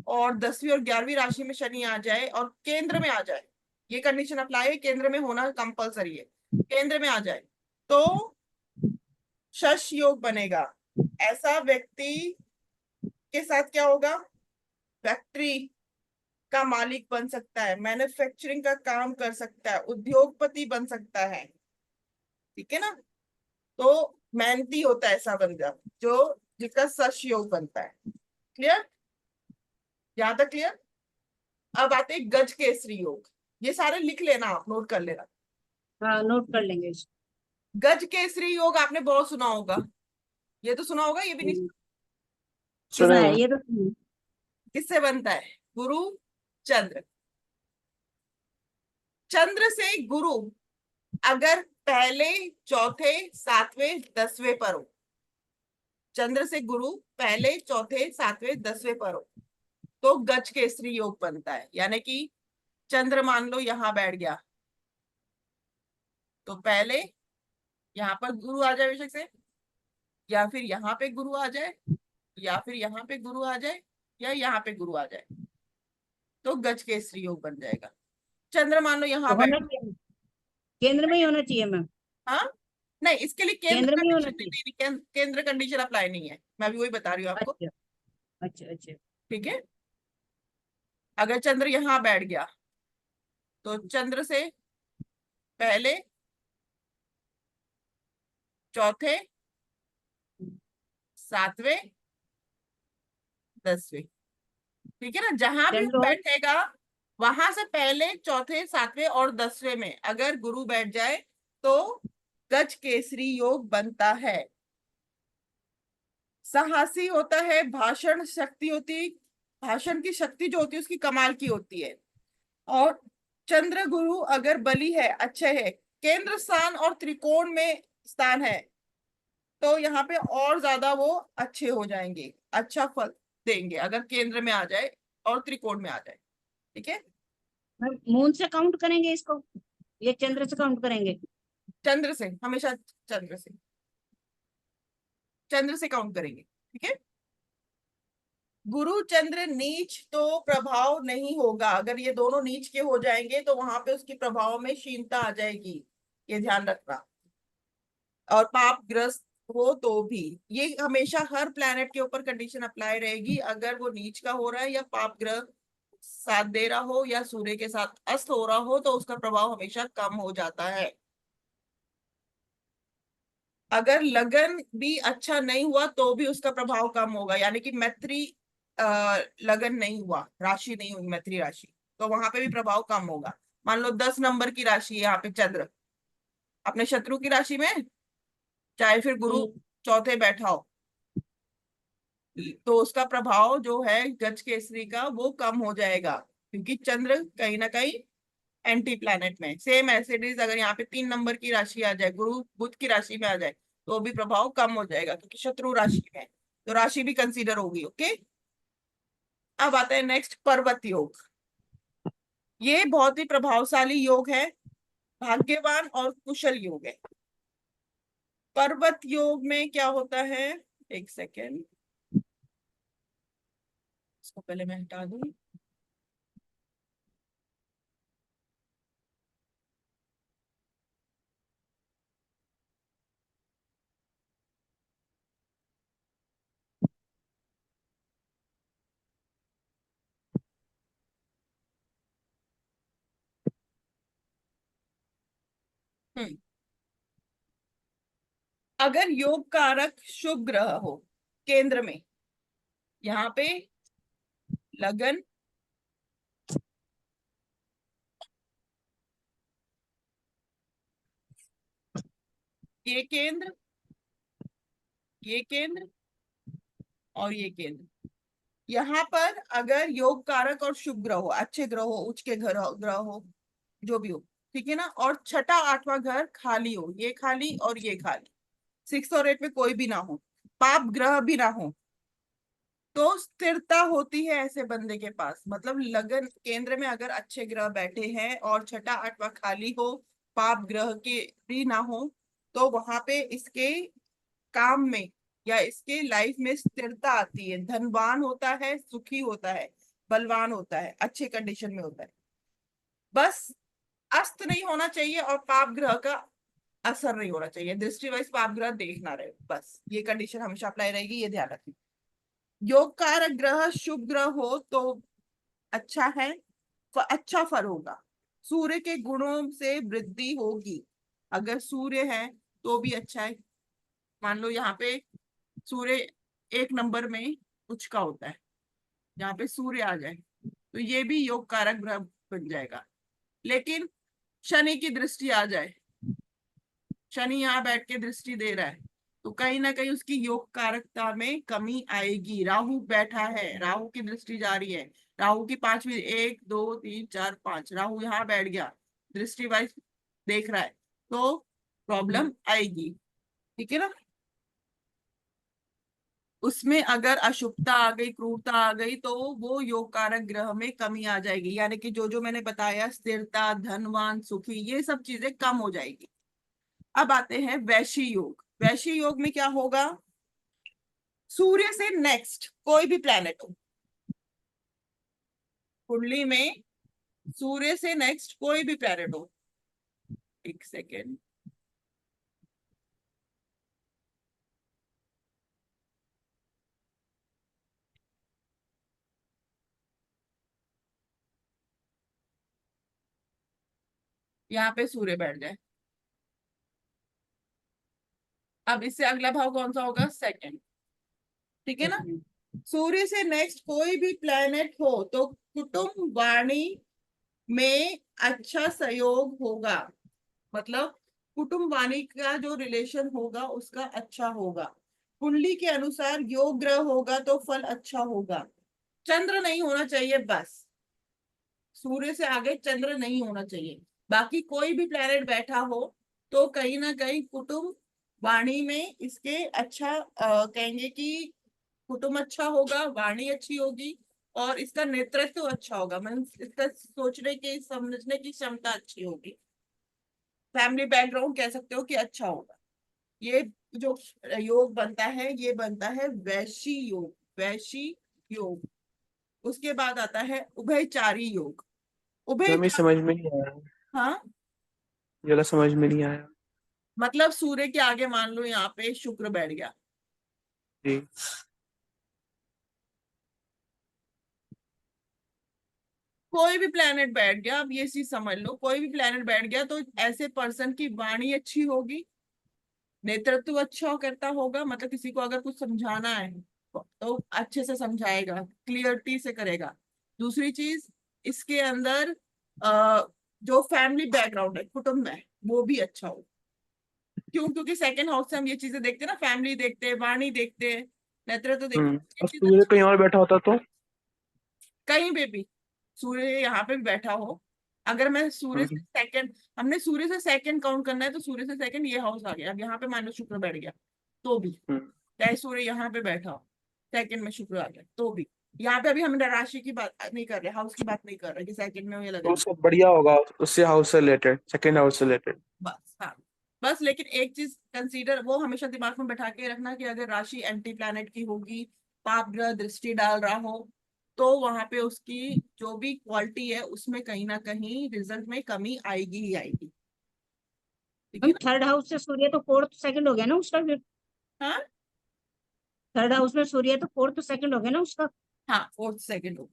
और 10वीं और 11वीं राशि में शनि आ जाए और केंद्र में आ जाए, ये कंडीशन अप्लाई है, केंद्र में होना कंपलसरी है। केंद्र में आ जाए तो शश योग बनेगा। ऐसा व्यक्ति के साथ क्या होगा? फैक्ट्री का मालिक बन सकता है, मैन्युफैक्चरिंग का काम कर सकता है, उद्योगपति बन सकता है। ठीक है ना। तो मेहनती होता है ऐसा बंदा, जो जिसका सश योग बनता है। क्लियर? यहां तक क्लियर? अब आते हैं गज केसरी योग। ये सारे लिख लेना, आप नोट कर लेना। हाँ, नोट कर लेंगे इसको। गज केसरी योग आपने बहुत सुना होगा, ये तो सुना होगा, ये भी नहीं। सुना सुने है, हैं। ये तो सुना है। किससे बनता है? गुरु चंद्र। चंद्र से गुरु अगर पहले, चौथे, सातवें, 10वें पर हो, चंद्र से गुरु पहले, चौथे, सातवें, 10वें पर हो, तो गज केसरी योग बनता है। यानी कि चंद्र मान लो यहां बैठ गया, तो पहले यहाँ पर गुरु आ जाए बेशक से, या फिर यहाँ पे गुरु आ जाए, या फिर यहाँ पे गुरु आ जाए, या यहाँ पे गुरु आ जाए, तो गज केसरी योग बन जाएगा। चंद्र मान लो तो यहाँ होना बैठ। चाहिए, केंद्र में ही होना चाहिए मैम। हाँ, नहीं इसके लिए केंद्र केंद्र में ही होना कंडीशन नहीं चाहिए। देनी, केंद्र कंडीशन अप्लाई नहीं है, मैं भी वही बता रही हूँ आपको। अच्छा, अच्छा, अच्छा। ठीक है, अगर चंद्र यहाँ बैठ गया, तो चंद्र से पहले, चौथे, सातवें, 10वें, ठीक है ना, जहां भी चंद्र वो हो। बैठेगा वहां से पहले, चौथे, सातवें और 10वें में अगर गुरु बैठ जाए तो गज केसरी योग बनता है। साहसी होता है, भाषण शक्ति होती, भाषण की शक्ति जो होती है उसकी कमाल की होती है। और चंद्र गुरु अगर बली है, अच्छे है, केंद्र स्थान और त्रिकोण में स्थान है, तो यहाँ पे और ज्यादा वो अच्छे हो जाएंगे, अच्छा फल देंगे अगर केंद्र में आ जाए और त्रिकोण में आ जाए। ठीक है, मैम मून से काउंट करेंगे इसको, ये चंद्र से काउंट करेंगे? चंद्र से हमेशा, चंद्र से, चंद्र से काउंट करेंगे। ठीक है, गुरु चंद्र नीच तो प्रभाव नहीं होगा, अगर ये दोनों नीच के हो जाएंगे तो वहां पे उसकी प्रभाव में क्षीणता आ जाएगी, ये ध्यान रखना। और पाप ग्रस्त हो तो भी, ये हमेशा हर प्लैनेट के ऊपर कंडीशन अप्लाई रहेगी, अगर वो नीच का हो रहा है या पाप ग्रह साथ दे रहा हो या सूर्य के साथ अस्त हो रहा हो, तो उसका प्रभाव हमेशा कम हो जाता है। अगर लगन भी अच्छा नहीं हुआ तो भी उसका प्रभाव कम होगा, यानी कि मैत्री लगन नहीं हुआ, राशि नहीं हुई मैत्री राशि, तो वहां पे भी प्रभाव कम होगा। मान लो 10 नंबर की राशि है यहाँ पे चंद्र, अपने शत्रु की राशि में, चाहे फिर गुरु हम्म। चौथे बैठा हो, तो उसका प्रभाव जो है गज केसरी का वो कम हो जाएगा, क्योंकि चंद्र कहीं ना कहीं एंटी प्लैनेट में। सेम ऐसे इट इज, अगर यहाँ पे 3 नंबर की राशि आ जाए, गुरु बुध की राशि में आ जाए, तो भी प्रभाव कम हो जाएगा, क्योंकि शत्रु राशि में है, तो राशि भी कंसीडर होगी। ओके, अब आता है नेक्स्ट पर्वत योग। ये बहुत ही प्रभावशाली योग है, भाग्यवान और कुशल योग है। पर्वत योग में क्या होता है, एक सेकेंड, इसको पहले मैं हटा दूं। हम्म, अगर योग कारक शुभ ग्रह हो केंद्र में, यहाँ पे लगन, ये केंद्र, ये केंद्र और ये केंद्र, यहाँ पर अगर योग कारक और शुभ ग्रह हो, अच्छे ग्रह हो, उच्च के ग्रह ग्रह हो, जो भी हो, ठीक है ना, और छठा आठवां घर खाली हो, ये खाली और ये खाली, 6 और 8 में कोई भी ना हो, पाप ग्रह भी ना हो, तो स्थिरता होती है ऐसे बंदे के पास। मतलब लगन केंद्र में अगर अच्छे ग्रह बैठे हैं और छठा आठवां खाली हो, पाप ग्रह के भी ना हो, तो वहां पे इसके काम में या इसके लाइफ में स्थिरता आती है, धनवान होता है, सुखी होता है, बलवान होता है, अच्छे कंडीशन में होता है। बस अस्त नहीं होना चाहिए और पाप ग्रह का असर नहीं होना चाहिए, दृष्टि वाइज पाप ग्रह देखना रहे, बस ये कंडीशन हमेशा अप्लाई रहेगी, ये ध्यान रखिए। योग कारक ग्रह शुभ ग्रह हो तो अच्छा है, अच्छा फल होगा, सूर्य के गुणों से वृद्धि होगी, अगर सूर्य है तो भी अच्छा है। मान लो यहाँ पे सूर्य एक नंबर में उच्च का होता है, यहाँ पे सूर्य आ जाए तो ये भी योग कारक ग्रह बन जाएगा। लेकिन शनि की दृष्टि आ जाए, शनि यहाँ बैठ के दृष्टि दे रहा है, तो कहीं ना कहीं उसकी योग कारकता में कमी आएगी। राहु बैठा है, राहु की दृष्टि जा रही है, राहु की पांचवी, 1 2 3 4 5, राहु यहाँ बैठ गया, दृष्टि वाइज देख रहा है, तो प्रॉब्लम आएगी। ठीक है ना। उसमें अगर अशुभता आ गई, क्रूरता आ गई, तो वो योग कारक ग्रह में कमी आ जाएगी, यानी कि जो जो मैंने बताया, स्थिरता, धनवान, सुखी, ये सब चीजें कम हो जाएगी। अब आते हैं वैशी योग। वैशी योग में क्या होगा, सूर्य से नेक्स्ट कोई भी प्लैनेट हो कुंडली में, सूर्य से नेक्स्ट कोई भी प्लैनेट हो, एक सेकेंड, यहाँ पे सूर्य बैठ जाए, अब इससे अगला भाव कौन सा होगा, सेकंड। ठीक है ना। सूर्य से नेक्स्ट कोई भी प्लैनेट हो तो कुटुंब वाणी में अच्छा सहयोग होगा, मतलब कुटुंब वाणी का जो रिलेशन होगा उसका अच्छा होगा। कुंडली के अनुसार योग ग्रह होगा तो फल अच्छा होगा। चंद्र नहीं होना चाहिए, बस सूर्य से आगे चंद्र नहीं होना चाहिए, बाकी कोई भी प्लैनेट बैठा हो तो कहीं ना कहीं कुटुंब वाणी में इसके अच्छा कहेंगे कि कुटुंब अच्छा होगा, वाणी अच्छी होगी, और इसका नेतृत्व अच्छा होगा, मतलब इसका सोचने की समझने की क्षमता अच्छी होगी। फैमिली बैकग्राउंड कह सकते हो कि अच्छा होगा। ये जो योग बनता है ये बनता है वैशी योग, वैशी योग। उसके बाद आता है उभयचारी योग। हमें उभयचारी, समझ में नहीं आया, हाँ, ये वाला समझ में नहीं आया। मतलब सूर्य के आगे मान लो यहाँ पे शुक्र बैठ गया, जी। कोई भी प्लेनेट बैठ गया, अब ये चीज समझ लो, कोई भी प्लेनेट बैठ गया तो ऐसे पर्सन की वाणी अच्छी होगी, नेतृत्व अच्छा करता होगा, मतलब किसी को अगर कुछ समझाना है तो अच्छे से समझाएगा, क्लियरिटी से करेगा। दूसरी चीज, इसके अंदर जो फैमिली बैकग्राउंड है, कुटुंब है, वो भी अच्छा हो। क्यों, क्योंकि सेकंड हाउस से हम ये चीजें देखते हैं ना, फैमिली देखते हैं, वाणी देखते हैं, नेतृत्व देखते हैं, ये और चीज सूर्य अच्छी। कहीं और बैठा होता तो? कहीं पे भी सूर्य यहाँ पे भी बैठा हो, अगर मैं सूर्य से हम्म। सेकंड, हमने सूर्य से सेकंड काउंट करना है तो सूर्य से सेकंड ये हाउस आ गया, अब यहाँ पे मान लो शुक्र बैठ गया तो भी, हम्म। चाहे सूर्य यहाँ पे बैठा हो, सेकंड में शुक्र आ गया तो भी, यहाँ पे अभी हम राशि की बात नहीं कर रहे, हाउस की बात नहीं कर रहे कि सेकंड में हो या तो लगन। उसका बढ़िया होगा उससे, हाउस से रिलेटेड, सेकंड हाउस से रिलेटेड। बस हाँ, बस लेकिन एक चीज कंसीडर वो हमेशा दिमाग में बैठा के रखना कि अगर राशि एंटी प्लैनेट की होगी, पाप ग्रह दृष्टि डाल रहा हो, तो वहां पे उसकी जो भी क्वालिटी है उसमें कहीं ना कहीं रिजल्ट में कमी आएगी ही आएगी। ठीक है हम ना। थर्ड हाउस से सूर्य तो फोर्थ सेकंड हो गया ना उसका फिर। हाँ थर्ड हाउस में सूर्य तो फोर्थ सेकंड हो गया ना उसका। हाँ, फोर्थ सेकंड हो।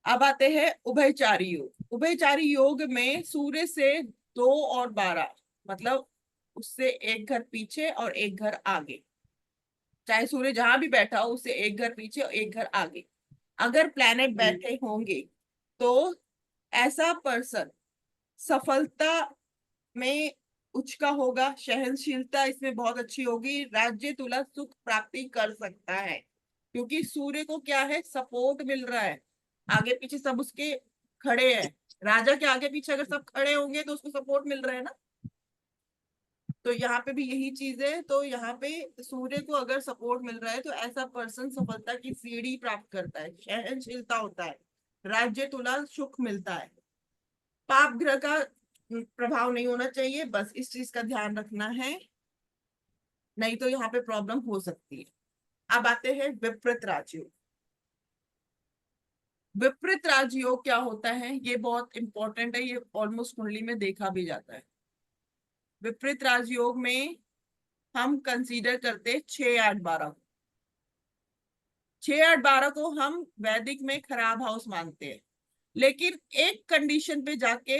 अब आते हैं उभयचारी योग। उभयचारी योग में सूर्य से 2 और 12, मतलब उससे एक घर पीछे और एक घर आगे, चाहे सूर्य जहां भी बैठा हो उससे एक घर पीछे और एक घर आगे, अगर प्लैनेट बैठे होंगे तो ऐसा पर्सन सफलता में उच्च का होगा, सहनशीलता इसमें बहुत अच्छी होगी, राज्य तुला सुख प्राप्ति कर सकता है, क्योंकि सूर्य को क्या है, सपोर्ट मिल रहा है, आगे पीछे सब उसके खड़े हैं, राजा के आगे पीछे अगर सब खड़े होंगे तो उसको सपोर्ट मिल रहा है ना। तो यहाँ पे भी यही चीज है, तो यहाँ पे सूर्य को अगर सपोर्ट मिल रहा है तो ऐसा पर्सन सफलता की सीढ़ी प्राप्त करता है, सहनशीलता होता है, राज्य तुला सुख मिलता है। पाप ग्रह का प्रभाव नहीं होना चाहिए, बस इस चीज का ध्यान रखना है, नहीं तो यहाँ पे प्रॉब्लम हो सकती है। अब आते हैं विपरीत राजयोग। विपरीत राजयोग क्या होता है, ये बहुत इंपॉर्टेंट है, ये ऑलमोस्ट कुंडली में देखा भी जाता है। विपरीत राजयोग में हम कंसीडर करते 6 8 12, 6 8 12 को हम वैदिक में खराब हाउस मानते हैं, लेकिन एक कंडीशन पे जाके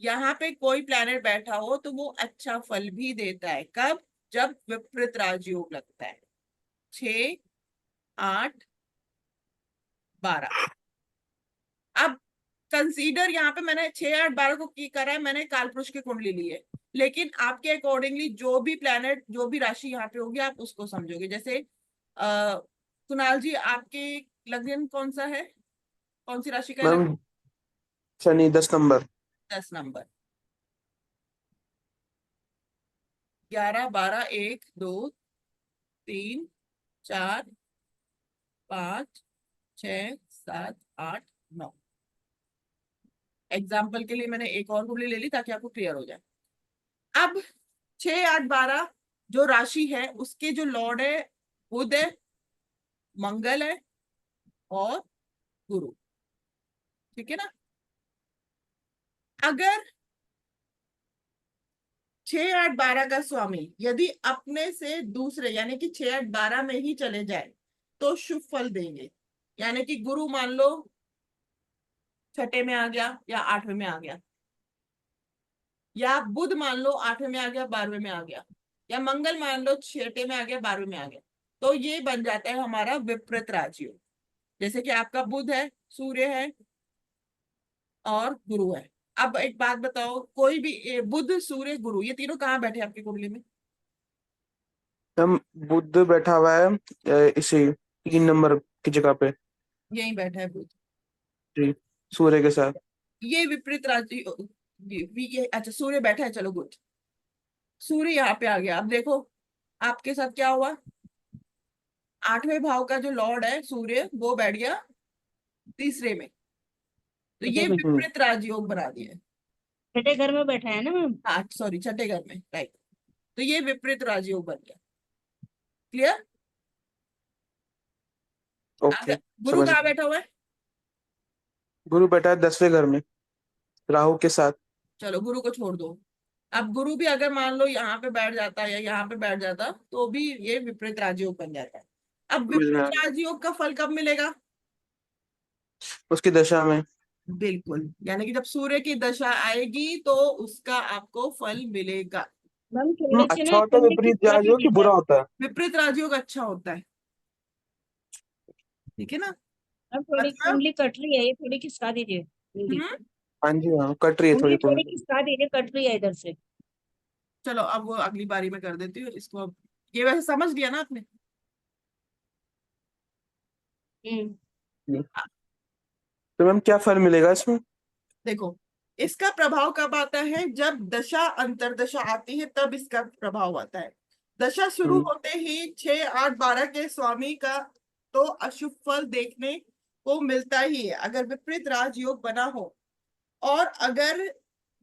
यहाँ पे कोई प्लैनेट बैठा हो तो वो अच्छा फल भी देता है, कब, जब विपरीत राजयोग लगता है। 6, 8, 12। अब कंसीडर यहाँ पे मैंने 6, 8, 12 को की करा है, मैंने कालपुरुष की कुंडली ली है, लेकिन आपके अकॉर्डिंगली जो भी प्लेनेट, जो भी राशि यहाँ पे होगी आप उसको समझोगे। जैसे कुणाल जी, आपके लग्न कौन सा है, कौन सी राशि का है लग्न? Ma'am Shani 10 number. 10 number. 11, 12, 1, 2, 3, 4, 5, 6, 7, 8, 9। Example के लिए मैंने एक और कुंडली ले ली ताकि आपको क्लियर हो जाए। अब 6, 8, 12 जो राशि है उसके जो लॉर्ड है बुध है, मंगल है और गुरु। ठीक है ना? अगर 6, 8, 12 का स्वामी यदि अपने से दूसरे यानी कि 6, 8, 12 में ही चले जाए तो शुभ फल देंगे। यानी कि गुरु मान लो छठे में आ गया या 8वें में आ गया, या बुध मान लो 8वें में आ गया, 12वें में आ गया, या मंगल मान लो छठे में आ गया, 12वें में आ गया, तो ये बन जाता है हमारा विपरीत राजयोग। जैसे कि आपका बुध है, सूर्य है और गुरु है। अब एक बात बताओ, कोई भी बुध, सूर्य, गुरु, ये तीनों कहाँ बैठे हैं आपकी कुंडली में? मैम बुध बैठा हुआ है इसी 3 नंबर की जगह पे। यहीं बैठा है बुध। जी, सूर्य के साथ। ये विपरीत राजयोग। ये अच्छा, सूर्य बैठा है, चलो गुड। सूर्य यहाँ पे आ गया। अब देखो आपके साथ क्या हुआ, 8वें भाव का जो लॉर्ड है सूर्य वो बैठ गया तीसरे में, तो ये छठे में, विपरीत राजयोग बना दिया। छठे घर में बैठा है ना मैम। हाँ सॉरी, छठे घर में, राइट। तो ये विपरीत राजयोग बन गया। क्लियर? अगर ओके, गुरु समझ कहाँ गया। बैठा हुआ है? गुरु बैठा है 10वें घर में राहु के साथ। चलो गुरु को छोड़ दो। अब गुरु भी अगर मान लो यहाँ पे बैठ जाता या यहाँ पे बैठ जाता तो भी ये विपरीत राजयोग बन जाता है। अब समझ में विपरीत आ गया। राजयोग का फल कब मिलेगा? उसकी दशा में। बिल्कुल, यानी कि जब सूर्य की दशा आएगी तो उसका आपको फल मिलेगा। मैम थोड़ी सी अच्छा ना होता है कुंडली की विपरीत कट राजयोग रही कि है। बुरा होता है? विपरीत राजयोग अच्छा होता है। ठीक है ना? मैम थोड़ी मतलब कुंडली कट रही है, ये थोड़ी खिसका दीजिए कुंडली। हम्म हाँ जी, हाँ कट रही है थोड़ी कुंडली थोड़ी कुंडली। खिसका दीजिए, कट रही है इधर से। चलो अब वो अगली बारी में कर देती हूँ इसको। अब ये वैसे समझ लिया ना आपने? हम्म। तो मैम क्या फल मिलेगा इसमें? देखो, इसका प्रभाव कब आता है? जब दशा अंतरदशा आती है तब इसका प्रभाव आता है। दशा शुरू हम्म, होते ही 6, 8, 12 के स्वामी का तो अशुभ फल देखने को मिलता ही है अगर विपरीत राजयोग बना हो, और अगर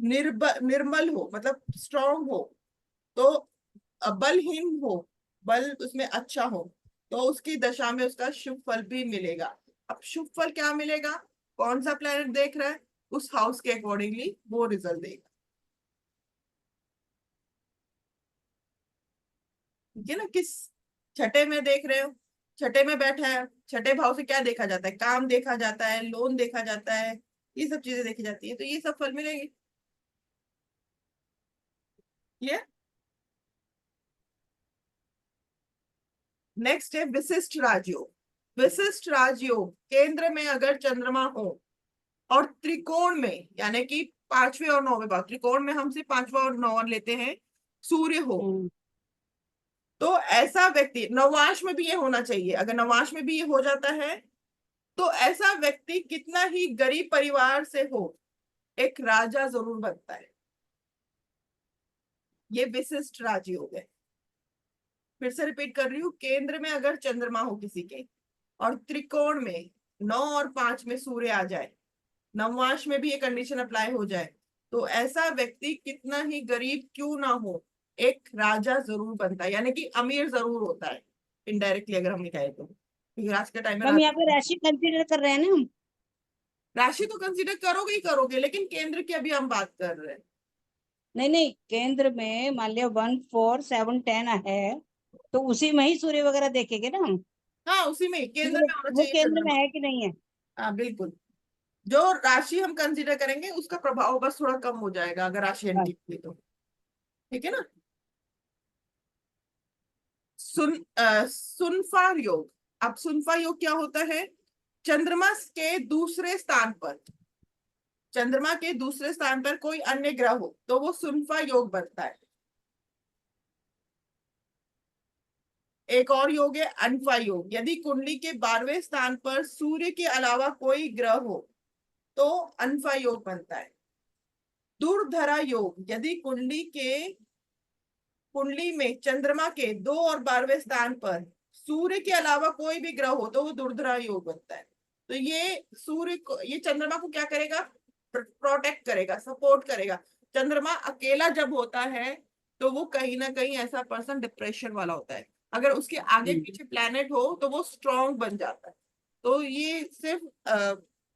निर्मल हो मतलब स्ट्रांग हो, तो बलहीन हो, बल उसमें अच्छा हो, तो उसकी दशा में उसका शुभ फल भी मिलेगा। अब शुभ फल क्या मिलेगा? कौन सा प्लेनेट देख रहा है उस हाउस के अकॉर्डिंगली वो रिजल्ट देगा। ठीक है ना? किस छठे में देख रहे हो, छठे में बैठा है, छठे भाव से क्या देखा जाता है? काम देखा जाता है, लोन देखा जाता है, ये सब चीजें देखी जाती है, तो ये सब फल मिलेंगे। ये नेक्स्ट है विशिष्ट राजयोग। विशिष्ट राजयोग केंद्र में अगर चंद्रमा हो और त्रिकोण में, यानी कि 5वें और 9वें भाव, त्रिकोण में हम सिर्फ 5वां और 9वां लेते हैं, सूर्य हो, हम्म। तो ऐसा व्यक्ति, नवांश में भी ये होना चाहिए, अगर नवांश में भी ये हो जाता है तो ऐसा व्यक्ति कितना ही गरीब परिवार से हो एक राजा जरूर बनता है। ये विशिष्ट राजयोग है। फिर से रिपीट कर रही हूँ, केंद्र में अगर चंद्रमा हो किसी के और त्रिकोण में 9 और 5 में सूर्य आ जाए, नववांश में भी ये कंडीशन अप्लाई हो जाए, तो ऐसा व्यक्ति कितना ही गरीब क्यों ना हो एक राजा जरूर बनता है, यानी कि अमीर जरूर होता है इनडायरेक्टली अगर हम कहें तो, क्योंकि आज के टाइम में हम यहाँ पे राशि कंसीडर कर रहे हैं ना हम। राशि तो कंसीडर करोगे ही करोगे, लेकिन केंद्र की अभी हम बात कर रहे हैं। नहीं नहीं, केंद्र में मान लिया 1, 4, 7, 10 है, तो उसी में ही सूर्य वगैरह देखेंगे ना हम। हाँ उसी में कि केंद्र में होना वो चाहिए केंद्र में चंद्रमा। है कि नहीं है। हाँ बिल्कुल, जो राशि हम कंसीडर करेंगे उसका प्रभाव बस थोड़ा कम हो जाएगा अगर राशि एंटी बस। हुई तो। ठीक है ना? सुनफा योग। अब सुनफा योग क्या होता है? चंद्रमा के दूसरे स्थान पर, चंद्रमा के दूसरे स्थान पर कोई अन्य ग्रह हो तो वो सुनफा योग बनता है। एक और योग है अनफा योग। यदि कुंडली के 12वें स्थान पर सूर्य के अलावा कोई ग्रह हो तो अनफा योग बनता है। दुर्धरा योग, यदि कुंडली में चंद्रमा के 2 और 12वें स्थान पर सूर्य के अलावा कोई भी ग्रह हो तो वो दुर्धरा योग बनता है। तो ये सूर्य को, ये चंद्रमा को क्या करेगा? प्रोटेक्ट करेगा, सपोर्ट करेगा। चंद्रमा अकेला जब होता है तो वो कहीं ना कहीं ऐसा पर्सन डिप्रेशन वाला होता है, अगर उसके आगे पीछे प्लैनेट हो तो वो स्ट्रांग बन जाता है। तो ये सिर्फ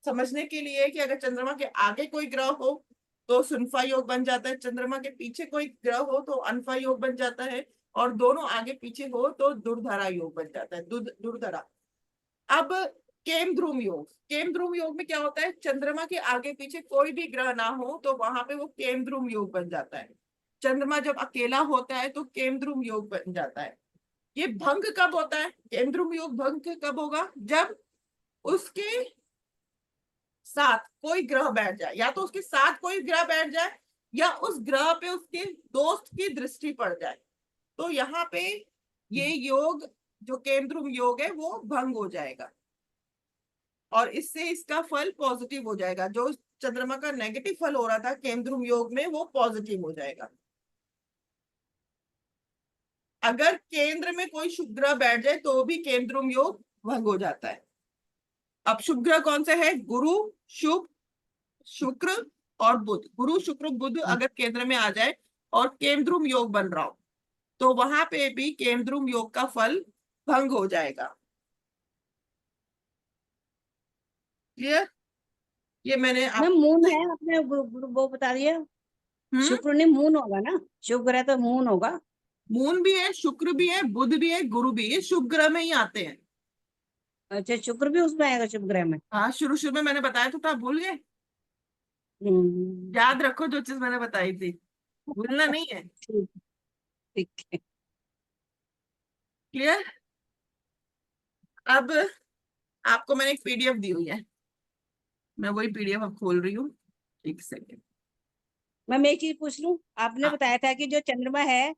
समझने के लिए कि अगर चंद्रमा के आगे कोई ग्रह हो तो सुनफा योग बन जाता है, चंद्रमा के पीछे कोई ग्रह हो तो अनफा योग बन जाता है, और दोनों आगे पीछे हो तो दुर्धरा योग बन जाता है, दुर्धरा। अब केमद्रुम योग, केमद्रुम योग में क्या होता है? चंद्रमा के आगे पीछे कोई भी ग्रह ना हो तो वहां पे वो केमद्रुम योग बन जाता है। चंद्रमा जब अकेला होता है तो केमद्रुम योग बन जाता है। ये भंग कब होता है? केमद्रुम योग भंग कब होगा? जब उसके साथ कोई ग्रह बैठ जाए, या तो उसके साथ कोई ग्रह बैठ जाए या उस ग्रह पे उसके दोस्त की दृष्टि पड़ जाए, तो यहाँ पे ये योग जो केंद्रुम योग है वो भंग हो जाएगा और इससे इसका फल पॉजिटिव हो जाएगा। जो चंद्रमा का नेगेटिव फल हो रहा था केंद्रुम योग में वो पॉजिटिव हो जाएगा। अगर केंद्र में कोई शुभ ग्रह बैठ जाए तो भी केंद्रुम योग भंग हो जाता है। अब शुभ ग्रह कौन से है? गुरु, शुभ, शुक्र और बुध। गुरु शुक्र बुध अगर केंद्र में आ जाए और केंद्रुम योग बन रहा हो तो वहां पे भी केंद्रुम योग का फल भंग हो जाएगा। क्लियर? ये मैंने मैम आप मून है, आपने वो बता दिया। शुक्र नहीं, मून होगा ना, शुभ ग्रह तो मून होगा। मून भी है, शुक्र भी है, बुध भी है, गुरु भी है, शुभ ग्रह में ही आते हैं। अच्छा, शुक्र भी उसमें आएगा शुभ ग्रह में? हाँ, शुरू शुरू में मैंने बताया तो था, भूल गए? याद रखो जो चीज मैंने बताई थी, भूलना नहीं है। ठीक, ठीक है। क्लियर? अब आपको मैंने एक पीडीएफ दी हुई है, मैं वही पीडीएफ अब खोल रही हूँ, एक सेकेंड। मैं एक चीज पूछ लूं, आपने बताया था कि जो चंद्रमा है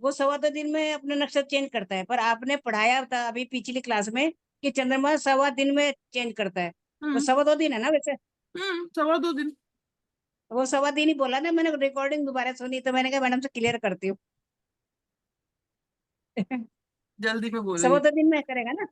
वो 2.25 दिन में अपना नक्शा चेंज करता है, पर आपने पढ़ाया था अभी पिछली क्लास में कि चंद्रमा 2.25 दिन में चेंज करता है। तो हम्म 2.25 दिन है ना वैसे? 2.25 दिन। वो 2.25 दिन ही बोला ना, मैंने रिकॉर्डिंग दोबारा सुनी तो मैंने कहा मैडम से क्लियर करती हूँ। जल्दी में बोल रही हूँ। 2.25 दिन में करेगा ना?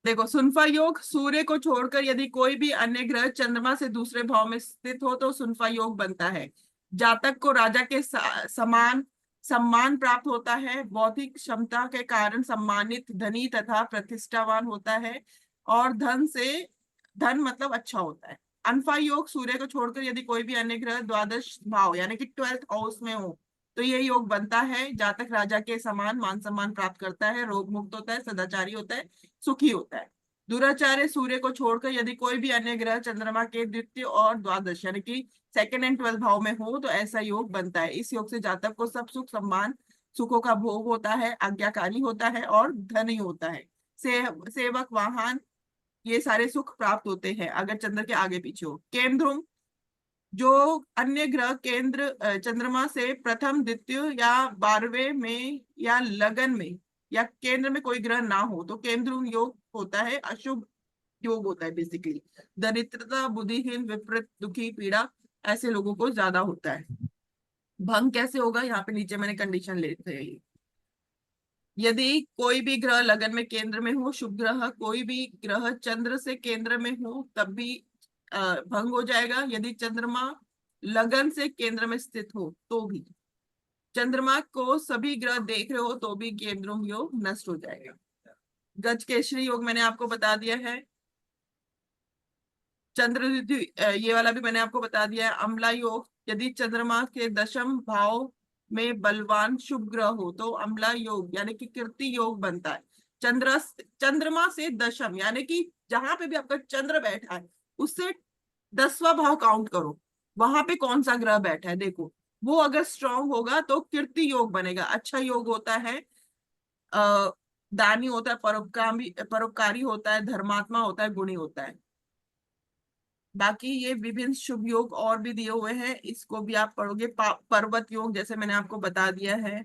देखो, सुनफा योग, सूर्य को छोड़कर यदि कोई भी अन्य ग्रह चंद्रमा से दूसरे भाव में स्थित हो तो सुनफा योग बनता है। जातक को राजा के समान सम्मान प्राप्त होता है, बौद्धिक क्षमता के कारण सम्मानित, धनी तथा प्रतिष्ठावान होता है, और धन मतलब अच्छा होता है। अनफा योग, सूर्य को छोड़कर यदि कोई भी अन्य ग्रह द्वादश भाव यानी कि 12th हाउस में हो तो ये योग बनता है। जातक राजा के समान मान सम्मान प्राप्त करता है, रोग मुक्त होता है, सदाचारी होता है, सुखी होता है। दुराचार्य सूर्य को छोड़कर यदि कोई भी अन्य ग्रह चंद्रमा के द्वितीय और द्वादश यानी कि 2nd एंड 12th भाव में हो तो ऐसा योग बनता है। इस योग से जातक को सब सुख सम्मान सुखों का भोग होता है, आज्ञाकारी होता है और धनी होता है। सेवक, वाहन, ये सारे सुख प्राप्त होते हैं अगर चंद्र के आगे पीछे हो। केमद्रुम, जो अन्य ग्रह केंद्र चंद्रमा से प्रथम, द्वितीय या 12वें में या लगन में या केंद्र में कोई ग्रह ना हो तो केंद्र योग होता है, अशुभ योग होता है। बेसिकली दरिद्रता, बुद्धिहीन, विपरीत, दुखी, पीड़ा ऐसे लोगों को ज्यादा होता है। भंग कैसे होगा? यहाँ पे नीचे मैंने कंडीशन लेते हैं। यदि कोई भी ग्रह लगन में केंद्र में हो, शुभ ग्रह कोई भी ग्रह चंद्र से केंद्र में हो तब भी भंग हो जाएगा। यदि चंद्रमा लगन से केंद्र में स्थित हो तो भी, चंद्रमा को सभी ग्रह देख रहे हो तो भी केंद्रुम योग नष्ट हो जाएगा। गज केसरी योग मैंने आपको बता दिया है। ये वाला भी मैंने आपको बता दिया है। अम्ला योग, यदि चंद्रमा के दशम भाव में बलवान शुभ ग्रह हो तो अम्ला योग यानी कि कीर्ति योग बनता है। चंद्रमा से दशम यानी कि जहां पे भी आपका चंद्र बैठा है उससे 10वां भाव काउंट करो, वहां पे कौन सा ग्रह बैठा है देखो, वो अगर स्ट्रांग होगा तो कीर्ति योग बनेगा, अच्छा योग होता है। दानी होता है, परोपकारी होता है, धर्मात्मा होता है, गुणी होता है। बाकी ये विभिन्न शुभ योग और भी दिए हुए हैं, इसको भी आप पढ़ोगे। पर्वत योग जैसे मैंने आपको बता दिया है,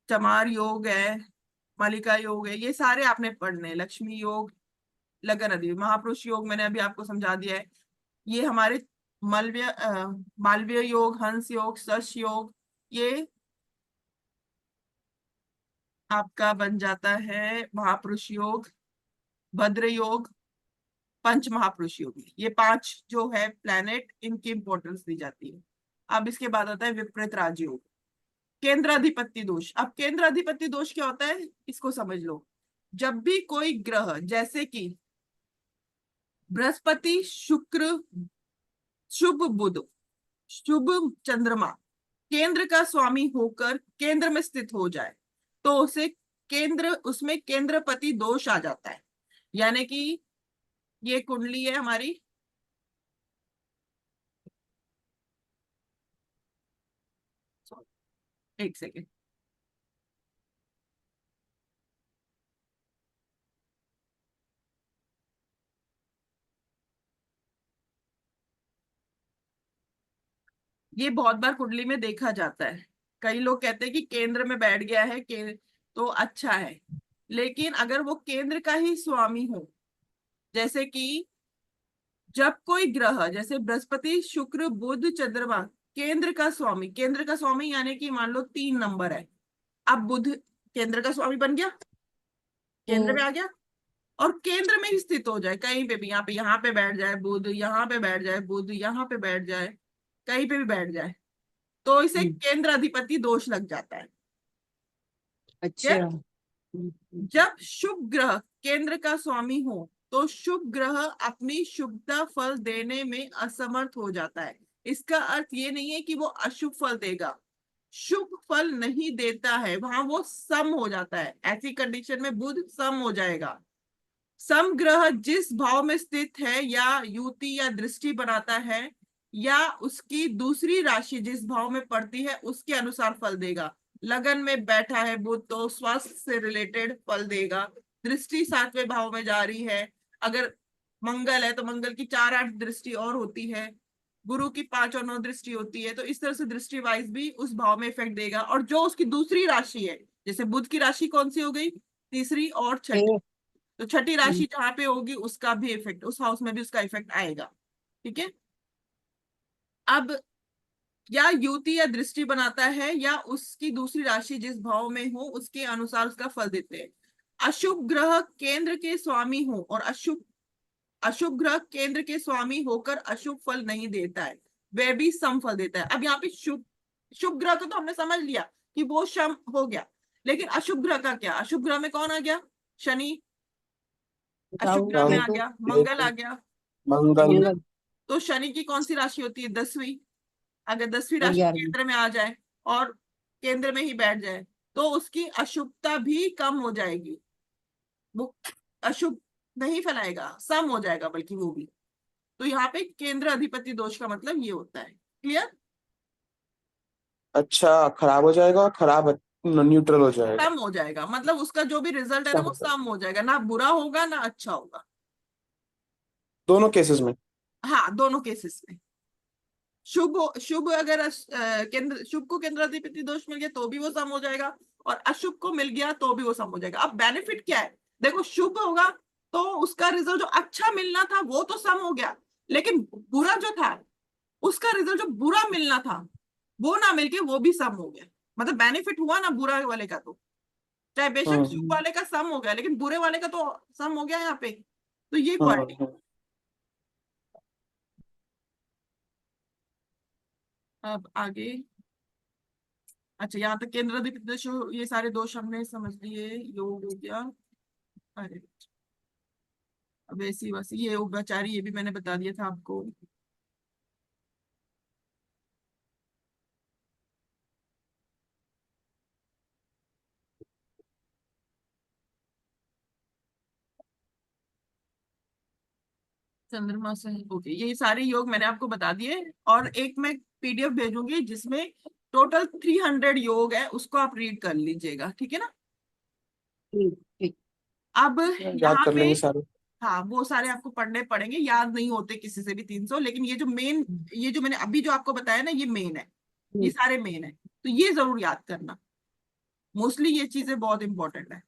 चमार योग है, मालिका योग है, ये सारे आपने पढ़ने हैं। लक्ष्मी योग, लगन अधि, महापुरुष योग मैंने अभी आपको समझा दिया है। ये हमारे मालवीय योग, हंस योग, शश योग, ये आपका बन जाता है महापुरुष योग, भद्र योग, पंच महापुरुष योग। ये 5 जो है प्लैनेट, इनकी इंपॉर्टेंस दी जाती है। अब इसके बाद आता है विपरीत राजयोग, केंद्राधिपत्य दोष। अब केंद्राधिपत्य दोष क्या होता है, इसको समझ लो। जब भी कोई ग्रह, जैसे कि बृहस्पति, शुक्र, शुभ बुध, शुभ चंद्रमा केंद्र का स्वामी होकर केंद्र में स्थित हो जाए, तो उसे उसमें केंद्रपति दोष आ जाता है। यानी कि ये कुंडली है हमारी, एक सेकेंड, ये बहुत बार कुंडली में देखा जाता है। कई लोग कहते हैं कि केंद्र में बैठ गया है तो अच्छा है, लेकिन अगर वो केंद्र का ही स्वामी हो, जैसे कि जब कोई ग्रह जैसे बृहस्पति, शुक्र, बुध, चंद्रमा केंद्र का स्वामी यानी कि मान लो 3 नंबर है, अब बुध केंद्र का स्वामी बन गया, केंद्र में आ गया, और केंद्र में ही स्थित हो जाए कहीं पे भी, यहाँ पे बैठ जाए बुध, यहाँ पे बैठ जाए बुध, यहाँ पे बैठ जाए, कहीं पे भी बैठ जाए, तो इसे केंद्र अधिपति दोष लग जाता है। अच्छा। जब शुभ ग्रह केंद्र का स्वामी हो तो शुभ ग्रह अपनी शुभता फल देने में असमर्थ हो जाता है। इसका अर्थ ये नहीं है कि वो अशुभ फल देगा, शुभ फल नहीं देता है, वहां वो सम हो जाता है। ऐसी कंडीशन में बुध सम हो जाएगा। सम ग्रह जिस भाव में स्थित है या युति या दृष्टि बनाता है या उसकी दूसरी राशि जिस भाव में पड़ती है उसके अनुसार फल देगा। लगन में बैठा है बुध तो स्वास्थ्य से रिलेटेड फल देगा। दृष्टि 7वें भाव में जा रही है, अगर मंगल है तो मंगल की 4-8 दृष्टि और होती है, गुरु की 5 और 9 दृष्टि होती है, तो इस तरह से दृष्टि वाइज भी उस भाव में इफेक्ट देगा। और जो उसकी दूसरी राशि है, जैसे बुध की राशि कौन सी हो गई, तीसरी और छठी, तो छठी राशि जहां पे होगी उसका भी इफेक्ट, उस हाउस में भी उसका इफेक्ट आएगा। ठीक है। अब या युति या दृष्टि बनाता है या उसकी दूसरी राशि जिस भाव में हो उसके अनुसार उसका फल देते हैं। अशुभ ग्रह केंद्र के स्वामी हो और अशुभ ग्रह केंद्र के स्वामी होकर अशुभ फल नहीं देता है, वह भी सम फल देता है। अब यहाँ पे शुभ ग्रह को तो हमने समझ लिया कि वो सम हो गया, लेकिन अशुभ ग्रह का क्या, अशुभ ग्रह में कौन आ गया, शनि। अशुभ ग्रह में आ गया मंगल, आ गया ठीक है ना। मंगल। तो शनि की कौन सी राशि होती है, 10वीं। अगर 10वीं राशि 11। केंद्र में आ जाए और केंद्र में ही बैठ जाए तो उसकी अशुभता भी कम हो जाएगी, वो अशुभ नहीं फैलाएगा, सम हो जाएगा बल्कि वो भी। तो यहाँ पे केंद्र अधिपति दोष का मतलब ये होता है। क्लियर। अच्छा, खराब हो जाएगा, खराब न्यूट्रल हो जाएगा। सम हो जाएगा मतलब उसका जो भी रिजल्ट है ना वो समझ गया। सम हो जाएगा, ना बुरा होगा ना अच्छा होगा। दोनों केसेस में। हाँ, दोनों केसेस में। शुभ अगर केंद्र, शुभ को केंद्राधिपति दोष मिल गया तो भी वो सम हो जाएगा, और अशुभ को मिल गया तो भी वो सम हो जाएगा। अब बेनिफिट क्या है, देखो शुभ होगा तो उसका रिजल्ट जो अच्छा मिलना था वो तो सम हो गया, लेकिन बुरा जो था उसका रिजल्ट जो बुरा मिलना था वो ना मिलके वो भी सम हो गया। मतलब बेनिफिट हुआ ना बुरा वाले का, तो चाहे बेशक शुभ वाले का सम हो गया लेकिन बुरे वाले का तो सम हो गया यहाँ पे। तो ये क्वालिटी। हम्म। अब आगे, अच्छा यहाँ तक केंद्र अधिपति दोष, ये सारे दोष हमने समझ लिए, योग हो गया। अरे अब ऐसी वैसी ये उपचारी, ये भी मैंने बता दिया था आपको। चंद्रमा से ओके, ये सारे योग मैंने आपको बता दिए, और एक मैं पीडीएफ भेजूंगी जिसमें टोटल 300 योग है, उसको आप रीड कर लीजिएगा, ठीक है ना। ठीक। अब याद यहाँ कर पे, लेंगे सारे। हाँ वो सारे आपको पढ़ने पड़ेंगे, याद नहीं होते किसी से भी 300, लेकिन ये जो मेन, ये जो मैंने अभी जो आपको बताया ना, ये मेन है, ये हम्म, सारे मेन है, तो ये जरूर याद करना। मोस्टली ये चीजें बहुत इंपॉर्टेंट है।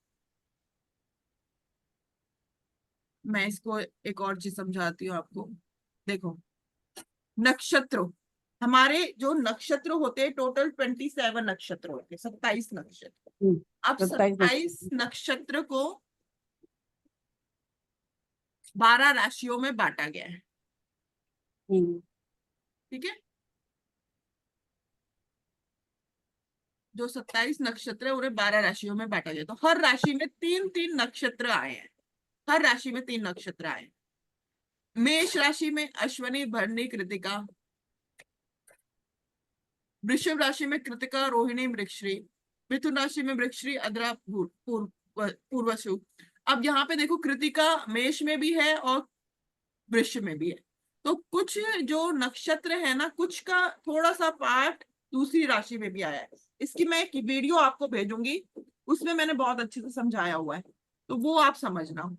मैं इसको एक और चीज समझाती हूँ आपको। देखो, नक्षत्र, हमारे जो नक्षत्र होते हैं टोटल 27 नक्षत्र होते हैं, 27 नक्षत्र। हम्म, अब 27 27 नक्षत्र को 12 राशियों में बांटा गया है। हम्म, ठीक है, जो 27 नक्षत्र है उन्हें 12 राशियों में बांटा गया, तो हर राशि में तीन तीन नक्षत्र आए हैं। हर राशि में तीन नक्षत्र आए हैं। मेष राशि में अश्वनी, भरणी, कृतिका। वृषभ राशि में कृतिका, रोहिणी, मृगश्री। मिथुन राशि में मृगश्री, अद्रा, पूर्वसु। अब यहाँ पे देखो, कृतिका मेष में भी है और वृश्चिक में भी है, तो कुछ जो नक्षत्र है ना, कुछ का थोड़ा सा पार्ट दूसरी राशि में भी आया है। इसकी मैं एक वीडियो आपको भेजूंगी, उसमें मैंने बहुत अच्छे से समझाया हुआ है, तो वो आप समझना।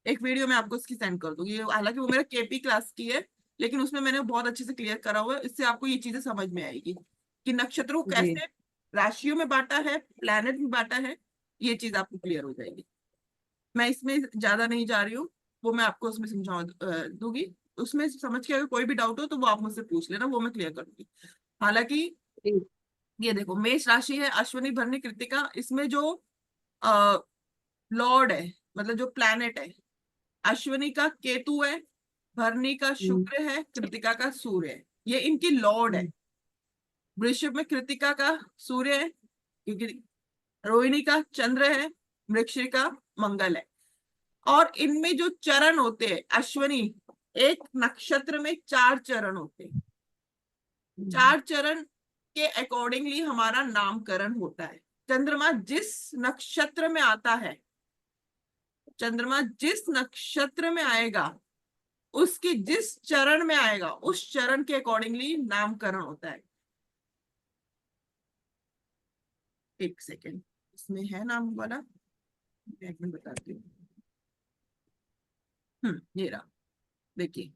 एक वीडियो मैं आपको इसकी सेंड कर दूंगी, हालांकि वो मेरा केपी क्लास की है, लेकिन उसमें मैंने बहुत अच्छे से क्लियर करा हुआ है। इससे आपको ये चीजें समझ में आएगी कि नक्षत्रों को जी। कैसे राशियों में बांटा है, प्लैनेट में बांटा है, ये चीज आपको क्लियर हो जाएगी। मैं इसमें ज्यादा नहीं जा रही हूँ, वो मैं आपको उसमें समझा दूंगी। उसमें समझ के अगर कोई भी डाउट हो तो वो आप मुझसे पूछ लेना, वो मैं क्लियर कर दूंगी। हालांकि ठीक। ये देखो, मेष राशि है, अश्विनी, भरणी, कृतिका, इसमें जो लॉर्ड है, मतलब जो प्लैनेट है, अश्विनी का केतु है, भरणी का हम्म, शुक्र है, कृतिका का सूर्य है, ये इनकी लॉर्ड है। हम्म, वृषभ में कृतिका का सूर्य है, क्योंकि रोहिणी का चंद्र है, मृगशिर का मंगल है। और इनमें जो चरण होते हैं, अश्वनी, एक नक्षत्र में 4 चरण होते हैं। हम्म, 4 चरण के अकॉर्डिंगली हमारा नामकरण होता है। चंद्रमा जिस नक्षत्र में आता है, चंद्रमा जिस नक्षत्र में आएगा, उसके जिस चरण में आएगा, उस चरण के अकॉर्डिंगली नामकरण होता है। एक सेकेंड, इसमें है नाम वाला, एक मिनट बताती हूँ। ये रहा, देखिए।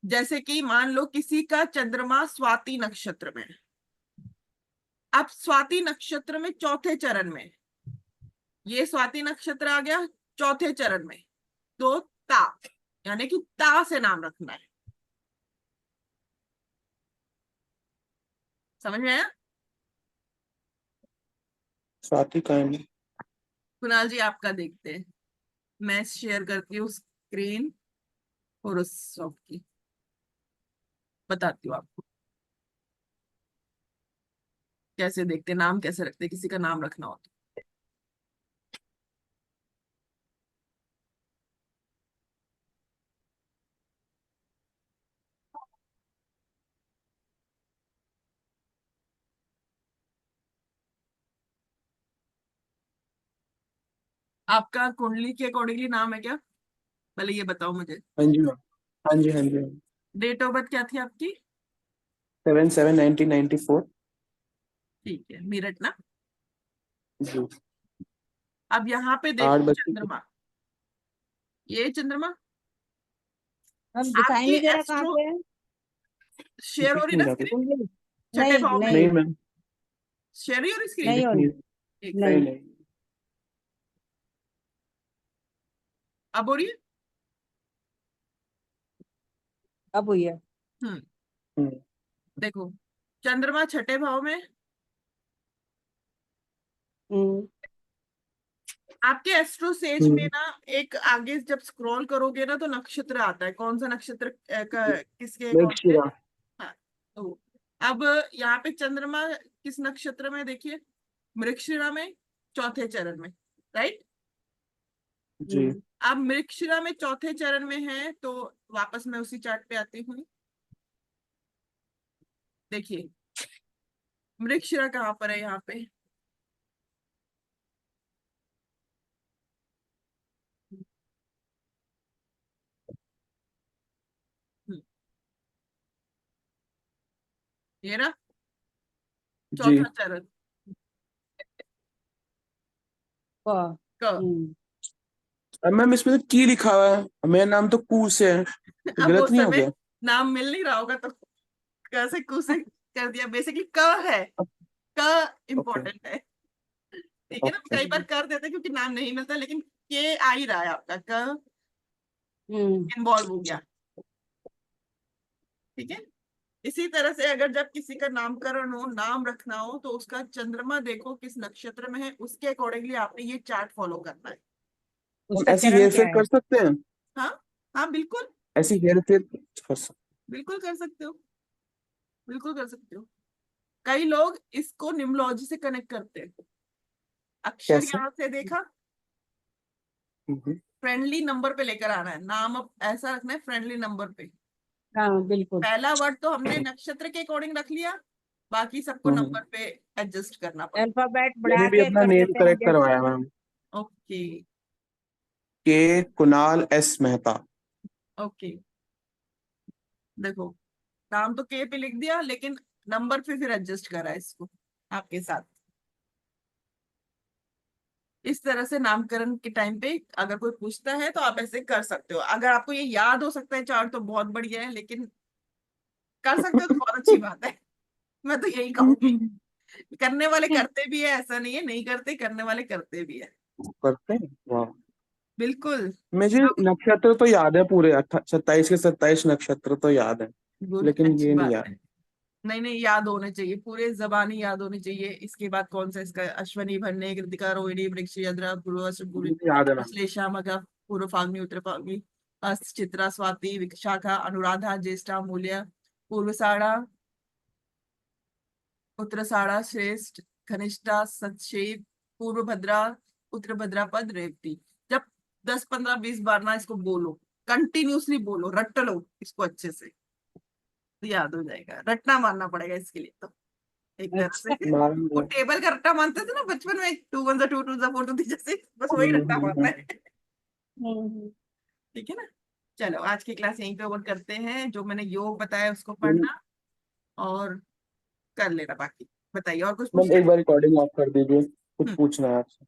जैसे कि मान लो किसी का चंद्रमा स्वाति नक्षत्र में है। अब स्वाति नक्षत्र में चौथे चरण में, ये स्वाति नक्षत्र आ गया चौथे चरण में, तो ता, यानी कि ता से नाम रखना है। समझ में आया? स्वाति का है नहीं। कुणाल जी आपका देखते हैं, मैं शेयर करती हूँ स्क्रीन होरोस्कोप की, बताती हूँ आपको कैसे देखते, नाम कैसे रखते, किसी का नाम रखना हो तो। आपका कुंडली के अकॉर्डिंगली नाम है क्या, पहले ये बताओ मुझे। हाँ जी मैम। हाँ जी, हाँ जी। डेट ऑफ बर्थ क्या थी आपकी? 7/7/1994। ठीक है, मेरठ ना। जी। अब यहाँ पे आठ देखो बज के चंद्रमा, ये चंद्रमा अब दिखाई आपके नहीं दे रहा कहाँ एस्ट्रो, पे है। शेयर हो दिख रही नहीं ना रहा कुछ। स्क्रीन, कुंडली। छठे नहीं भाव में, नहीं। नहीं मैम। शेयर ही हो रही स्क्रीन। नहीं दिख हो नहीं। रही। एक नहीं नहीं। नहीं। अब हो रही है। अब हुई है। हम्म हम्म। देखो, चंद्रमा छठे भाव में। हम्म, आपके एस्ट्रो सेज में हम्म। ना, एक आगे जब स्क्रॉल करोगे ना, तो नक्षत्र आता है, कौन सा नक्षत्र किसके अकॉर्डिंग है। मृगशिरा। हाँ, तो अब यहाँ पे चंद्रमा किस नक्षत्र में, देखिए, मृगशिरा में, चौथे चरण में, राइट। जी। हम्म, अब मृगशिरा में चौथे चरण में है, तो वापस मैं उसी चार्ट पे आती हूँ। देखिए, मृगशिरा कहाँ पर है, यहाँ पे। हम्म, ये रहा जी। चौथा चरण। क। क। हम्म। अब मैम इसमें तो की लिखा हुआ है, मेरा नाम तो कू से है, तो अब गलत उस नहीं हो समय गया? नाम मिल नहीं रहा होगा तो क से कु से कर दिया, बेसिकली क है, क ओके इम्पोर्टेंट है। ठीक है ना, ओके। कई बार कर देते हैं क्योंकि नाम नहीं मिलता, लेकिन के आ ही रहा है आपका, क हम्म। इन्वॉल्व हो गया। ठीक है। इसी तरह से अगर जब किसी का नामकरण हो, नाम रखना हो, तो उसका चंद्रमा देखो किस नक्षत्र में है, उसके अकॉर्डिंगली आपने ये चार्ट फॉलो करना है। हम उसका ऐसी चरण हेर क्या फेर है? कर सकते हैं? हाँ हाँ, बिल्कुल ऐसी हेर फेर कर सकते? बिल्कुल कर सकते हो, बिल्कुल कर सकते हो। कई लोग इसको न्यूमरोलॉजी से कनेक्ट करते हैं। अक्षर कैसे? यहाँ से देखा, हम्म, फ्रेंडली नंबर पे लेकर आना है नाम, अब ऐसा रखना है फ्रेंडली नंबर पे। हाँ बिल्कुल। पहला वर्ड तो हमने नक्षत्र के अकॉर्डिंग रख लिया, बाकी सबको हम्म। नंबर पे एडजस्ट करना पड़ेगा। अल्फाबेट मैंने बढ़ा भी के अपना कर नेम देते हैं करेक्ट जैसे। करवाया मैम। ओके। के कुणाल एस मेहता। ओके, देखो नाम तो के पे लिख दिया, लेकिन नंबर पे फिर एडजस्ट करा है इसको आपके साथ। इस तरह से नामकरण के टाइम पे अगर कोई पूछता है तो आप ऐसे कर सकते हो। अगर आपको ये याद हो सकता है चार्ट तो बहुत बढ़िया है, लेकिन कर सकते हो तो बहुत अच्छी बात है। मैं तो यही कहूंगी, करने वाले करते भी है, ऐसा नहीं है नहीं करते, करने वाले करते भी है। करते हैं, वाह। बिल्कुल। मुझे नक्षत्र तो याद है पूरे, 27 के 27 नक्षत्र तो याद है, गुड, लेकिन अच्छी ये नहीं बात याद। है। नहीं नहीं, याद होने चाहिए, पूरे जबानी याद होनी चाहिए। इसके बाद कौन सा इसका, अश्वनी, भरने, कृतिका, रोहिणी, मृगशी, आद्रा, पूर्व, मुझे याद है मैम। श्लेषा, मघा, पूर्व फाल्गुनी, उत्तर फाल्गुनी, हस्त, चित्रा, स्वाति, विशाखा, अनुराधा, ज्येष्ठा, मूल्य, पूर्वषाढ़ा, उत्तराषाढ़ा, श्रेष्ठ, धनिष्ठा, सतशेष, पूर्व भद्रा, उत्तर भद्रापद, रेवती। जब 10 15 20 बार ना इसको बोलो, कंटिन्यूसली बोलो, रट लो इसको अच्छे से, तो याद हो जाएगा। रटना मानना पड़ेगा इसके लिए तो, एक तरह अच्छा। से। वो मालूम टेबल का रट्टा मानते थे ना बचपन में, 2 1 2 2 4 2 जैसे, बस वही रट्टा मानना है। है। हम्म। ठीक है ना। चलो आज की क्लास यहीं पे ओवर करते हैं। जो मैंने योग बताया उसको मैम पढ़ना और कर लेना बाकी। बताइए और कुछ मैम, पूछना एक बार रिकॉर्डिंग ऑफ कर दीजिए, कुछ है? पूछना है आपसे।